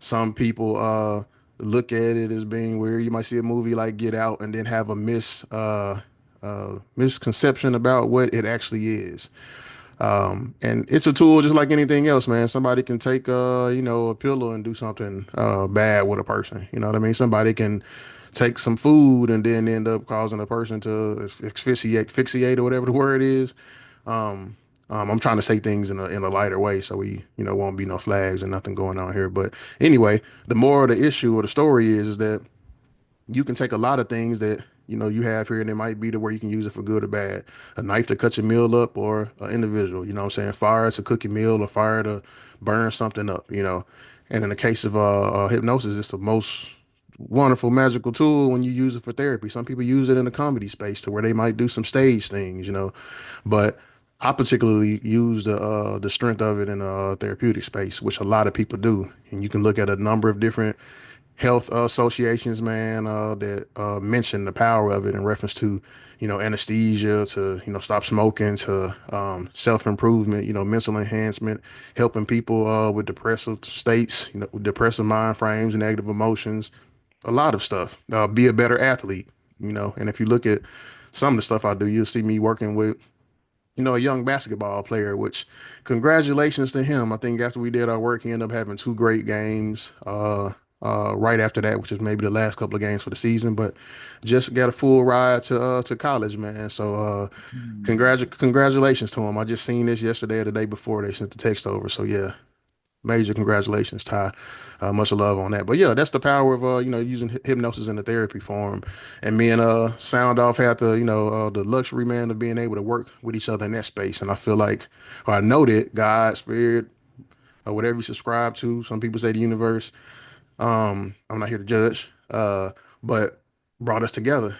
A: Some people look at it as being weird. You might see a movie like Get Out and then have a misconception about what it actually is. And it's a tool just like anything else, man. Somebody can take a pillow and do something bad with a person. You know what I mean? Somebody can take some food and then end up causing a person to asphyxiate or whatever the word is. Um, I'm trying to say things in a lighter way so we, won't be no flags and nothing going on here. But anyway, the moral of the issue or the story is that you can take a lot of things that you have here and it might be to where you can use it for good or bad. A knife to cut your meal up or an individual, you know what I'm saying? Fire to cook your meal or fire to burn something up. And in the case of hypnosis, it's the most wonderful magical tool when you use it for therapy. Some people use it in the comedy space to where they might do some stage things. But I particularly use the strength of it in a therapeutic space, which a lot of people do. And you can look at a number of different health associations, man, that mention the power of it in reference to, anesthesia, to, stop smoking, to self-improvement, mental enhancement, helping people with depressive states, with depressive mind frames, negative emotions, a lot of stuff. Be a better athlete, and if you look at some of the stuff I do, you'll see me working with a young basketball player, which congratulations to him. I think after we did our work, he ended up having two great games right after that, which is maybe the last couple of games for the season, but just got a full ride to college, man. So
B: Mm.
A: congratulations to him. I just seen this yesterday or the day before they sent the text over. So yeah, major congratulations, Ty. Much love on that. But yeah, that's the power of using hypnosis in the therapy form. And me and Sound Off had the luxury, man, of being able to work with each other in that space. And I feel like, or I know that God, spirit, or whatever you subscribe to, some people say the universe. I'm not here to judge, but brought us together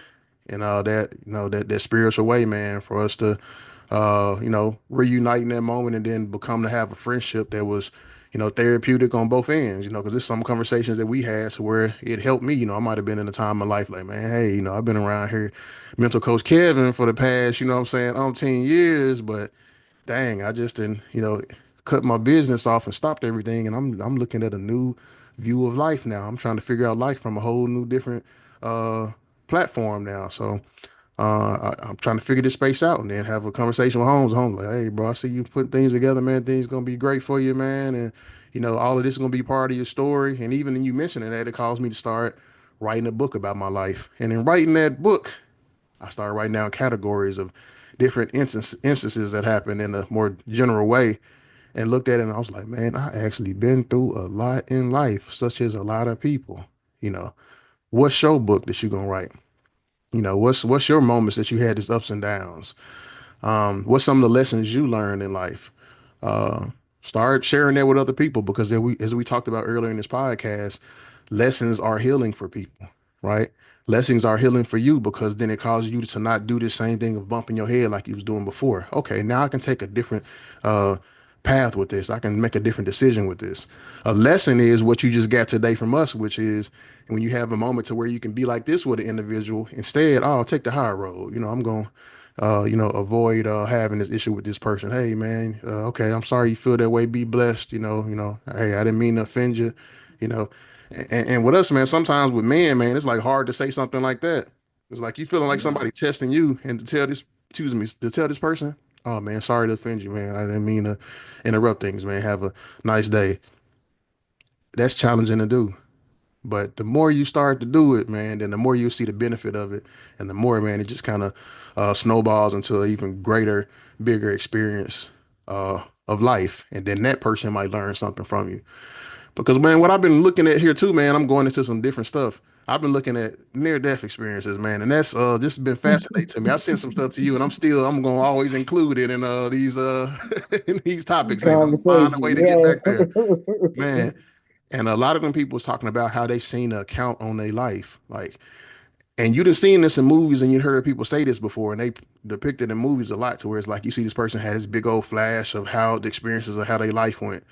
A: in that that spiritual way, man, for us to reunite in that moment and then become to have a friendship that was, therapeutic on both ends, because there's some conversations that we had to where it helped me. I might have been in a time of life like, man, hey, I've been around here, mental coach Kevin for the past, what I'm saying, 10 years, but dang, I just didn't, cut my business off and stopped everything. And I'm looking at a new view of life now. I'm trying to figure out life from a whole new different uh platform now. So I'm trying to figure this space out and then have a conversation with Holmes. Holmes like, hey, bro, I see you putting things together, man. Things gonna be great for you, man. And all of this is gonna be part of your story. And even in you mentioning that, it caused me to start writing a book about my life. And in writing that book, I started writing down categories of different instances that happened in a more general way and looked at it and I was like, man, I actually been through a lot in life, such as a lot of people. You know, what's your book that you gonna write? What's your moments that you had these ups and downs? What's some of the lessons you learned in life? Uh, Start sharing that with other people because as we talked about earlier in this podcast, lessons are healing for people, right? Lessons are healing for you because then it causes you to not do the same thing of bumping your head like you was doing before. Okay, now I can take a different uh, path with this. I can make a different decision with this. A lesson is what you just got today from us, which is when you have a moment to where you can be like this with an individual. Instead, oh, I'll take the high road. I'm going avoid having this issue with this person. Hey, man, okay, I'm sorry you feel that way. Be blessed. Hey, I didn't mean to offend you. You know, and with us, man, sometimes with men, man, it's like hard to say something like that. It's like you feeling like
B: Yeah.
A: somebody testing you, and to tell this person, oh man, sorry to offend you, man. I didn't mean to interrupt things, man. Have a nice day. That's challenging to do. But the more you start to do it, man, then the more you see the benefit of it. And the more, man, it just kind of snowballs into an even greater, bigger experience of life. And then that person might learn something from you. Because, man, what I've been looking at here too, man, I'm going into some different stuff. I've been looking at near death experiences, man, and that's this has been fascinating to me. I sent some stuff to you, and I'm gonna always include it in these in these topics, man. I'm find a way
B: Conversation.
A: to get
B: Yeah.
A: back there, man. And a lot of them people was talking about how they seen an account on their life. Like, and you'd have seen this in movies and you'd heard people say this before, and they depicted in movies a lot to where it's like you see this person had this big old flash of how the experiences of how their life went.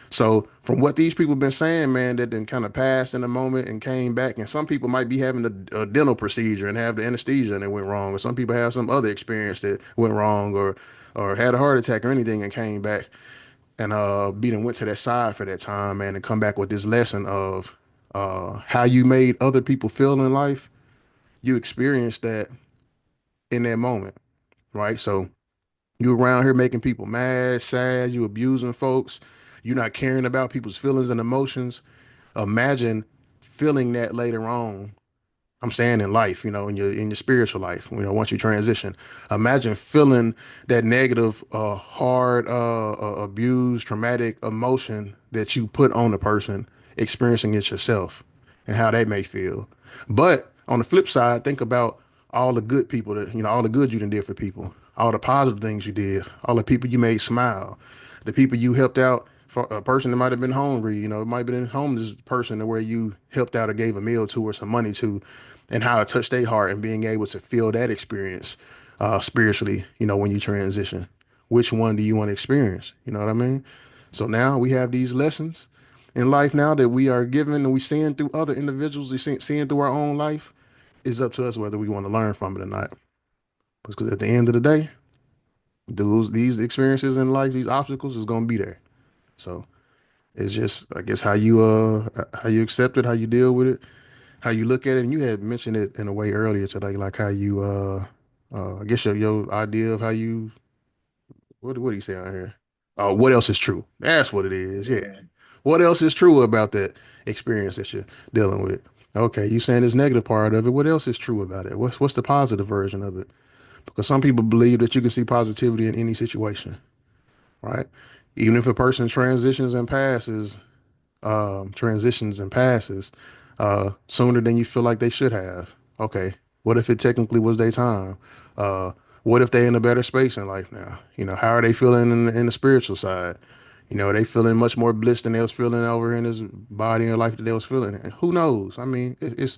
A: So from what these people been saying, man, that then kind of passed in a moment and came back, and some people might be having a dental procedure and have the anesthesia and it went wrong, or some people have some other experience that went wrong, or had a heart attack or anything and came back and beat went to that side for that time, man, and come back with this lesson of how you made other people feel in life. You experienced that in that moment, right? So you around here making people mad, sad, you abusing folks, you're not caring about people's feelings and emotions. Imagine feeling that later on. I'm saying in life, in your spiritual life, once you transition, imagine feeling that negative, hard, abused, traumatic emotion that you put on the person, experiencing it yourself, and how they may feel. But on the flip side, think about all the good people that all the good you done did for people, all the positive things you did, all the people you made smile, the people you helped out. For a person that might have been hungry, it might have been a homeless person to where you helped out or gave a meal to or some money to, and how it touched their heart and being able to feel that experience spiritually, when you transition. Which one do you want to experience? You know what I mean? So now we have these lessons in life now that we are given and we seeing through other individuals, we seeing through our own life. It's up to us whether we want to learn from it or not. Because at the end of the day, these experiences in life, these obstacles is gonna be there. So it's just, I guess, how you accept it, how you deal with it, how you look at it. And you had mentioned it in a way earlier today, like how you I guess your idea of how you what do you say on here? What else is true? That's what it is. Yeah.
B: Yeah.
A: What else is true about that experience that you're dealing with? Okay, you saying this negative part of it. What else is true about it? What's the positive version of it? Because some people believe that you can see positivity in any situation, right? Even if a person transitions and passes sooner than you feel like they should have. Okay, what if it technically was their time? Uh, what if they in a better space in life now? How are they feeling in the spiritual side? Are they feeling much more bliss than they was feeling over in this body and life that they was feeling? And who knows? I mean, it's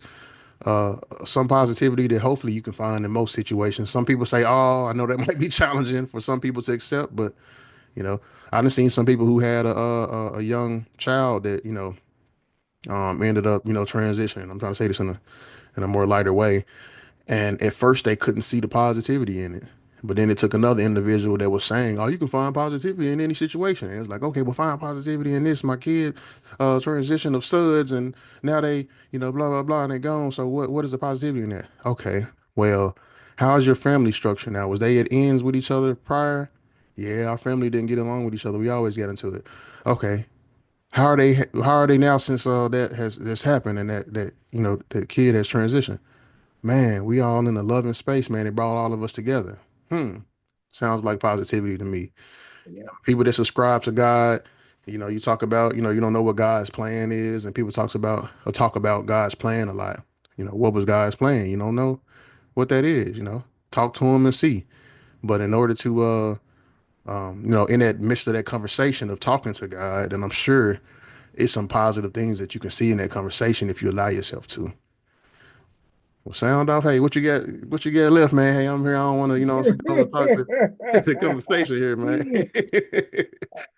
A: uh, some positivity that hopefully you can find in most situations. Some people say, "Oh, I know that might be challenging for some people to accept," but you know, I've seen some people who had a young child that ended up transitioning. I'm trying to say this in a more lighter way. And at first, they couldn't see the positivity in it. But then it took another individual that was saying, "Oh, you can find positivity in any situation." And it's like, okay, well, find positivity in this. My kid transition of suds, and now they, blah blah blah, and they're gone. So what is the positivity in that? Okay, well, how's your family structure now? Was they at ends with each other prior? Yeah, our family didn't get along with each other. We always get into it. Okay, how are they now since that has happened and that the kid has transitioned? Man, we all in a loving space, man. It brought all of us together. Hmm. Sounds like positivity to me.
B: Yeah.
A: People that subscribe to God, you talk about, you don't know what God's plan is, and people talk about God's plan a lot. What was God's plan? You don't know what that is, Talk to him and see. But in order to in that midst of that conversation of talking to God, then I'm sure it's some positive things that you can see in that conversation if you allow yourself to. Well, sound off. Hey, what you got? What you got left, man? Hey, I'm here. I don't want to, I don't want to talk the conversation here, man.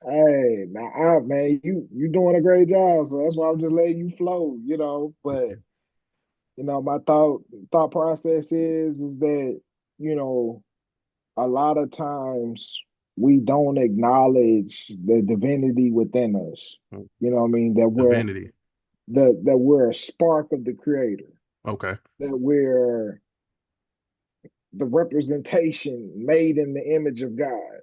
B: Hey, now, man, you doing a great job, so that's why I'm just letting you flow, But my thought process is that you know a lot of times we don't acknowledge the divinity within us. You know what I mean?
A: Divinity.
B: That we're a spark of the Creator.
A: Okay.
B: That we're the representation made in the image of God.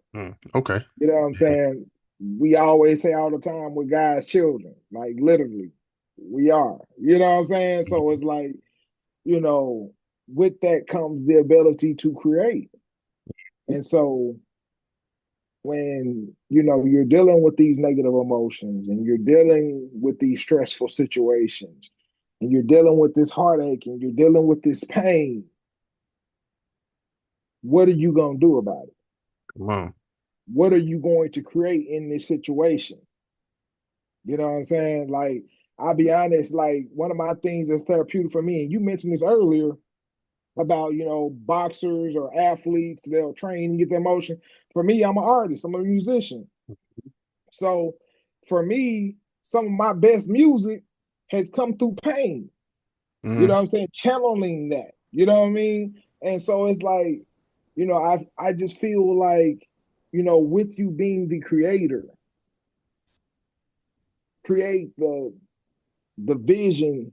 A: Okay.
B: You know what I'm
A: Yeah.
B: saying? We always say all the time we're God's children, like literally, we are. You know what I'm saying? So it's like, you know, with that comes the ability to create. And so when you're dealing with these negative emotions and you're dealing with these stressful situations and you're dealing with this heartache and you're dealing with this pain, what are you going to do about it?
A: Come on.
B: What are you going to create in this situation? You know what I'm saying? Like, I'll be honest, like, one of my things that's therapeutic for me, and you mentioned this earlier about, boxers or athletes, they'll train and get their motion. For me, I'm an artist, I'm a musician. So for me, some of my best music has come through pain. You know
A: Mm,
B: what I'm saying? Channeling that. You know what I mean? And so it's like, I just feel like, with you being the creator, create the vision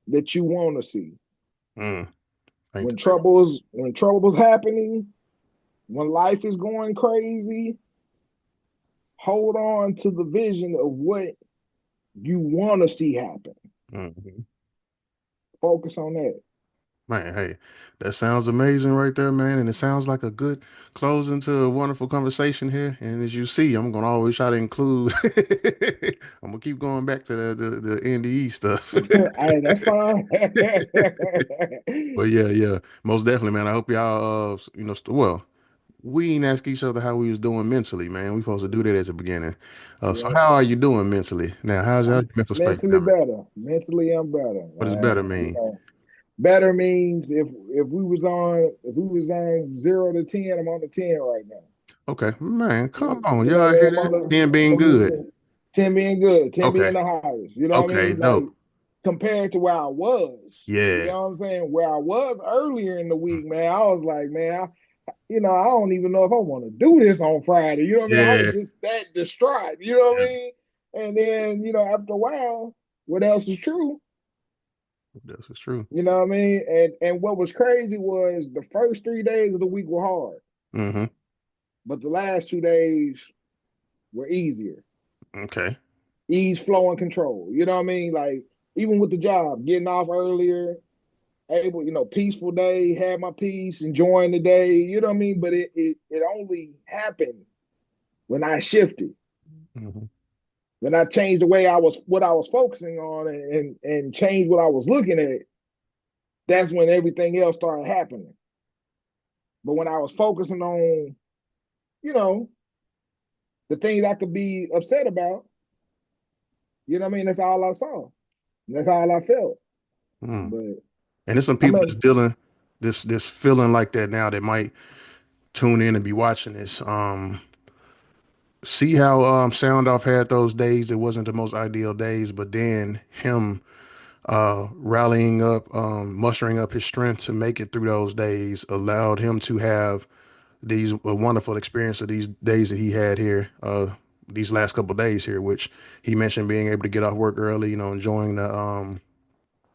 B: that you want to see.
A: mm. Thank
B: When
A: you, man.
B: trouble's happening, when life is going crazy, hold on to the vision of what you want to see happen.
A: Mhm.
B: Focus on that.
A: Man, hey, that sounds amazing right there, man. And it sounds like a good closing to a wonderful conversation here. And as you see, I'm gonna always try to include. I'm gonna keep going back to the NDE stuff.
B: Hey, that's fine.
A: But yeah, yeah, most definitely, man. I hope y'all, well, we ain't ask each other how we was doing mentally, man. We supposed to do that at the beginning. So
B: Yeah,
A: how are you doing mentally now? How's your
B: I'm
A: mental space
B: mentally
A: now?
B: better. Mentally, I'm better,
A: What does better
B: man.
A: mean?
B: Better means if we was on 0 to 10, I'm on the 10 right now.
A: Okay, man, come on,
B: You know what
A: y'all
B: I mean?
A: hear that? 10
B: I'm
A: being
B: on the
A: good.
B: 10, 10 being good, 10 being
A: Okay,
B: the highest. You know what I
A: okay,
B: mean? Like
A: dope.
B: compared to where I was. You
A: Yeah,
B: know what I'm saying? Where I was earlier in the week, man, I was like, man, I don't even know if I want to do this on Friday. You know what I mean? I was
A: yeah.
B: just that distraught. You know what I mean? And then, after a while, what else is true?
A: This is true.
B: You know what I mean? And what was crazy was the first 3 days of the week were hard,
A: Mm-hmm.
B: but the last 2 days were easier.
A: Okay.
B: Ease, flow, and control. You know what I mean? Like even with the job, getting off earlier, able, peaceful day, had my peace, enjoying the day. You know what I mean? But it only happened when I shifted,
A: Mm-hmm.
B: when I changed the way what I was focusing on, and changed what I was looking at. That's when everything else started happening. But when I was focusing on, you know, the things I could be upset about, you know what I mean? That's all I saw. And that's all I felt.
A: Mm.
B: But
A: And there's some
B: I
A: people that's
B: mean,
A: dealing this feeling like that now that might tune in and be watching this. See how Soundoff had those days. It wasn't the most ideal days, but then him rallying up, mustering up his strength to make it through those days allowed him to have these a wonderful experience of these days that he had here, these last couple of days here, which he mentioned being able to get off work early, enjoying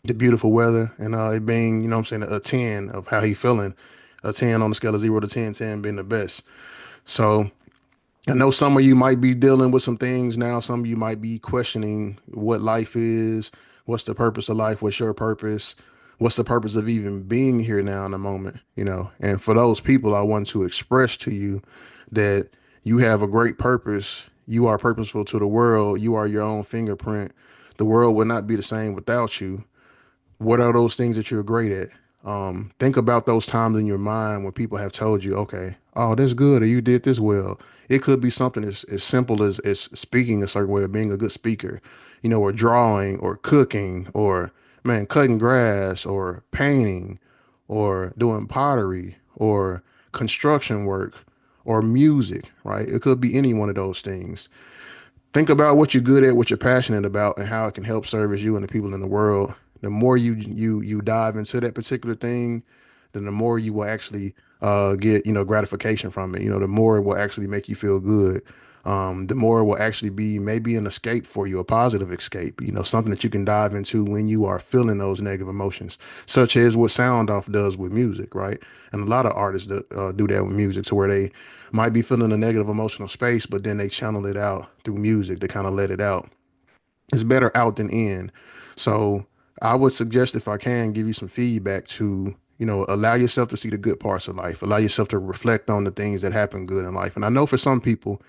A: the beautiful weather and it being, what I'm saying, a 10 of how he feeling, a 10 on the scale of 0 to 10, 10 being the best. So I know some of you might be dealing with some things now. Some of you might be questioning what life is. What's the purpose of life? What's your purpose? What's the purpose of even being here now in the moment? And for those people, I want to express to you that you have a great purpose. You are purposeful to the world. You are your own fingerprint. The world would not be the same without you. What are those things that you're great at? Think about those times in your mind when people have told you, okay, oh, that's good, or you did this well. It could be something as simple as speaking a certain way, or being a good speaker, or drawing, or cooking, or man, cutting grass, or painting, or doing pottery, or construction work, or music, right? It could be any one of those things. Think about what you're good at, what you're passionate about, and how it can help service you and the people in the world. The more you dive into that particular thing, then the more you will actually get gratification from it. The more it will actually make you feel good. The more it will actually be maybe an escape for you, a positive escape. Something that you can dive into when you are feeling those negative emotions, such as what Sound Off does with music, right? And a lot of artists do that with music, to where they might be feeling a negative emotional space, but then they channel it out through music to kind of let it out. It's better out than in. So I would suggest, if I can, give you some feedback to, allow yourself to see the good parts of life, allow yourself to reflect on the things that happen good in life. And I know for some people,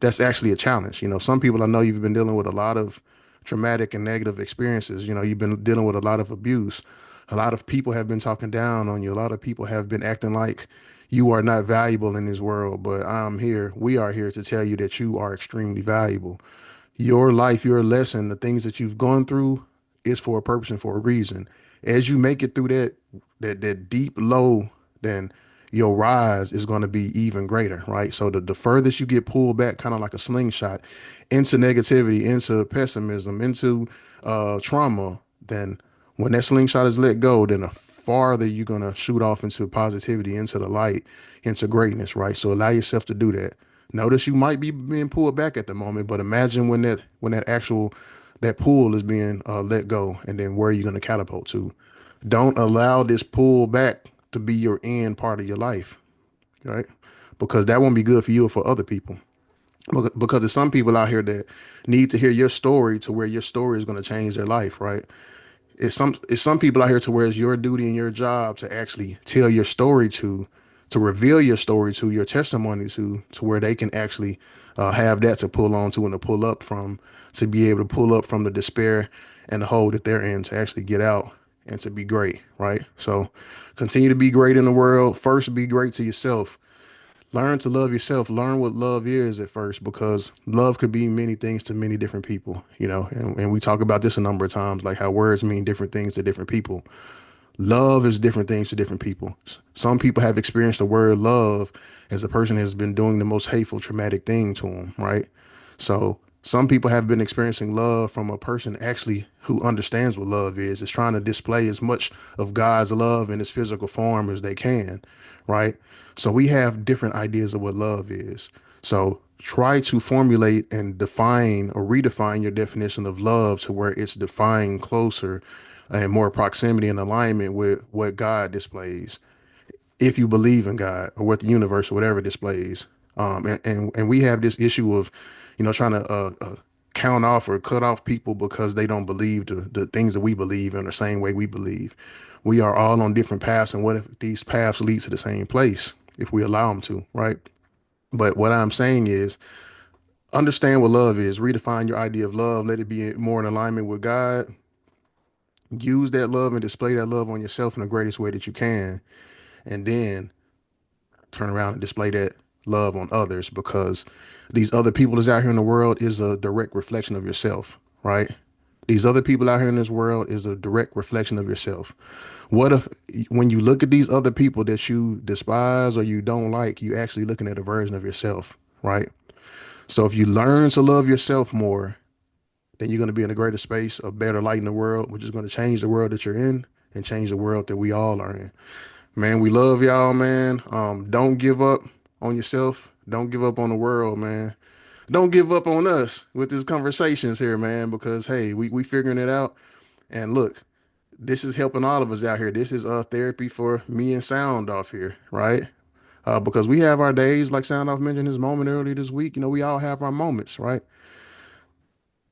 A: that's actually a challenge. Some people, I know you've been dealing with a lot of traumatic and negative experiences. You've been dealing with a lot of abuse. A lot of people have been talking down on you. A lot of people have been acting like you are not valuable in this world. But we are here to tell you that you are extremely valuable. Your life, your lesson, the things that you've gone through is for a purpose and for a reason. As you make it through that deep low, then your rise is going to be even greater, right? So the furthest you get pulled back, kind of like a slingshot, into negativity, into pessimism, into trauma, then when that slingshot is let go, then the farther you're gonna shoot off into positivity, into the light, into greatness, right? So allow yourself to do that. Notice you might be being pulled back at the moment, but imagine when that actual that pull is being let go, and then where you're gonna catapult to. Don't allow this pull back to be your end part of your life, right? Because that won't be good for you or for other people. Because there's some people out here that need to hear your story, to where your story is going to change their life, right? It's some people out here to where it's your duty and your job to actually tell your story, to reveal your story, to your testimony, to where they can actually have that to pull on to and to pull up from, to be able to pull up from the despair and the hole that they're in, to actually get out and to be great, right? So continue to be great in the world. First, be great to yourself. Learn to love yourself. Learn what love is at first, because love could be many things to many different people, and we talk about this a number of times, like how words mean different things to different people. Love is different things to different people. Some people have experienced the word love as a person has been doing the most hateful, traumatic thing to them, right? So some people have been experiencing love from a person actually who understands what love is trying to display as much of God's love in its physical form as they can, right? So we have different ideas of what love is. So try to formulate and define or redefine your definition of love to where it's defined closer and more proximity and alignment with what God displays, if you believe in God, or what the universe or whatever displays. And we have this issue of, trying to count off or cut off people because they don't believe the things that we believe in the same way we believe. We are all on different paths, and what if these paths lead to the same place if we allow them to, right? But what I'm saying is, understand what love is, redefine your idea of love, let it be more in alignment with God. Use that love and display that love on yourself in the greatest way that you can, and then turn around and display that love on others, because these other people that's out here in the world is a direct reflection of yourself, right? These other people out here in this world is a direct reflection of yourself. What if when you look at these other people that you despise or you don't like, you actually looking at a version of yourself, right? So if you learn to love yourself more, then you're going to be in a greater space, a better light in the world, which is going to change the world that you're in and change the world that we all are in. Man, we love y'all, man. Don't give up on yourself. Don't give up on the world, man. Don't give up on us with these conversations here, man, because hey, we figuring it out. And look, this is helping all of us out here. This is therapy for me and Soundoff here, right? Because we have our days, like Soundoff mentioned his moment earlier this week. You know, we all have our moments, right?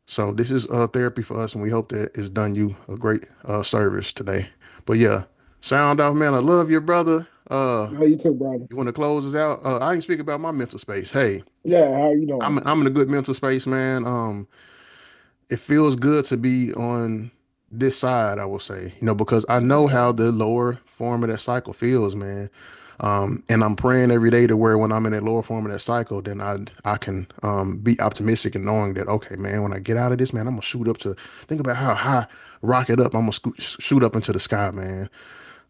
A: So this is therapy for us, and we hope that it's done you a great service today. But yeah, Soundoff, man, I love your brother.
B: How you too, brother?
A: You want to close us out? I can speak about my mental space. Hey,
B: Yeah, how you
A: I'm
B: doing?
A: I'm in a good mental space, man. It feels good to be on this side, I will say, because I know how the lower form of that cycle feels, man. And I'm praying every day to where when I'm in that lower form of that cycle, then I can be optimistic and knowing that okay, man, when I get out of this, man, I'm gonna shoot up to think about how high rocket up. I'm gonna shoot up into the sky, man,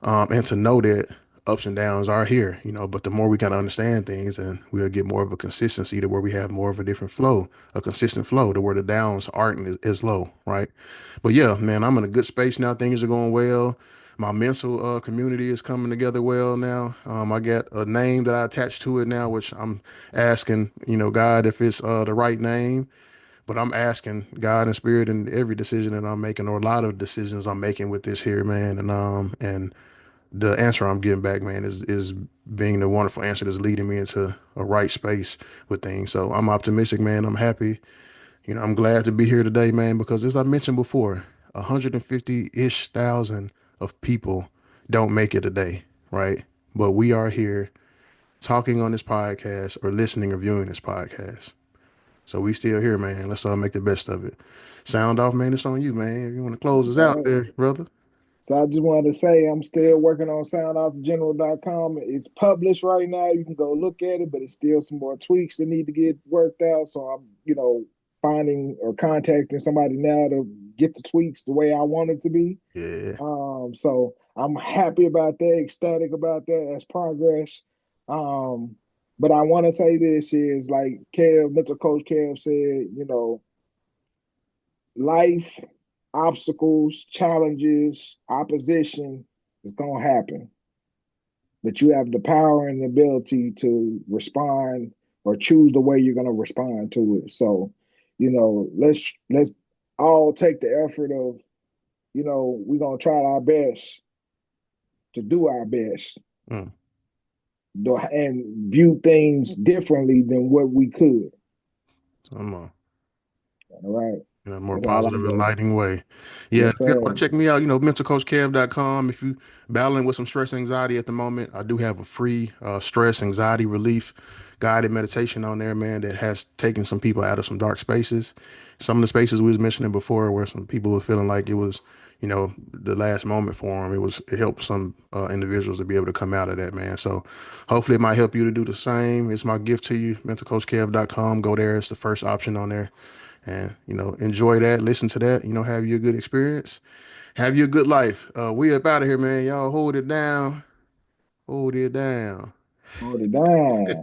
A: and to know that ups and downs are here, but the more we kind of understand things and we'll get more of a consistency to where we have more of a different flow, a consistent flow to where the downs aren't as low, right? But yeah, man, I'm in a good space now. Things are going well. My mental community is coming together well now. I got a name that I attach to it now, which I'm asking, God, if it's the right name. But I'm asking God and Spirit in every decision that I'm making, or a lot of decisions I'm making with this here, man. And the answer I'm getting back, man, is being the wonderful answer that's leading me into a right space with things. So I'm optimistic, man. I'm happy. I'm glad to be here today, man, because as I mentioned before, 150-ish thousand of people don't make it a day, right? But we are here talking on this podcast or listening or viewing this podcast. So we still here, man. Let's all make the best of it. Sound off, man. It's on you, man. If you want to close us out
B: All right.
A: there, brother.
B: So I just wanted to say I'm still working on soundoffthegeneral.com. It's published right now. You can go look at it, but it's still some more tweaks that need to get worked out. So I'm, finding or contacting somebody now to get the tweaks the way I want it to be.
A: Yeah.
B: So I'm happy about that, ecstatic about that as progress. Um, but I want to say this is like Kev, mental coach Kev said, life, obstacles, challenges, opposition is going to happen. But you have the power and the ability to respond or choose the way you're going to respond to it. So, let's all take the effort of, we're going to try our best to do our best
A: Mm,
B: and view things differently than what we could.
A: come on.
B: All right.
A: In a more
B: That's all I
A: positive,
B: got.
A: enlightening way. Yeah, if
B: Yes,
A: you
B: sir.
A: want to check me out, mentalcoachkev.com. If you battling with some stress anxiety at the moment, I do have a free stress anxiety relief guided meditation on there, man, that has taken some people out of some dark spaces. Some of the spaces we was mentioning before where some people were feeling like it was, the last moment for them. It helped some individuals to be able to come out of that, man. So hopefully it might help you to do the same. It's my gift to you, mentalcoachkev.com. Go there. It's the first option on there. And enjoy that, listen to that, have you a good experience, have you a good life. We up out of here, man. Y'all hold it down, hold it down.
B: Hold it down.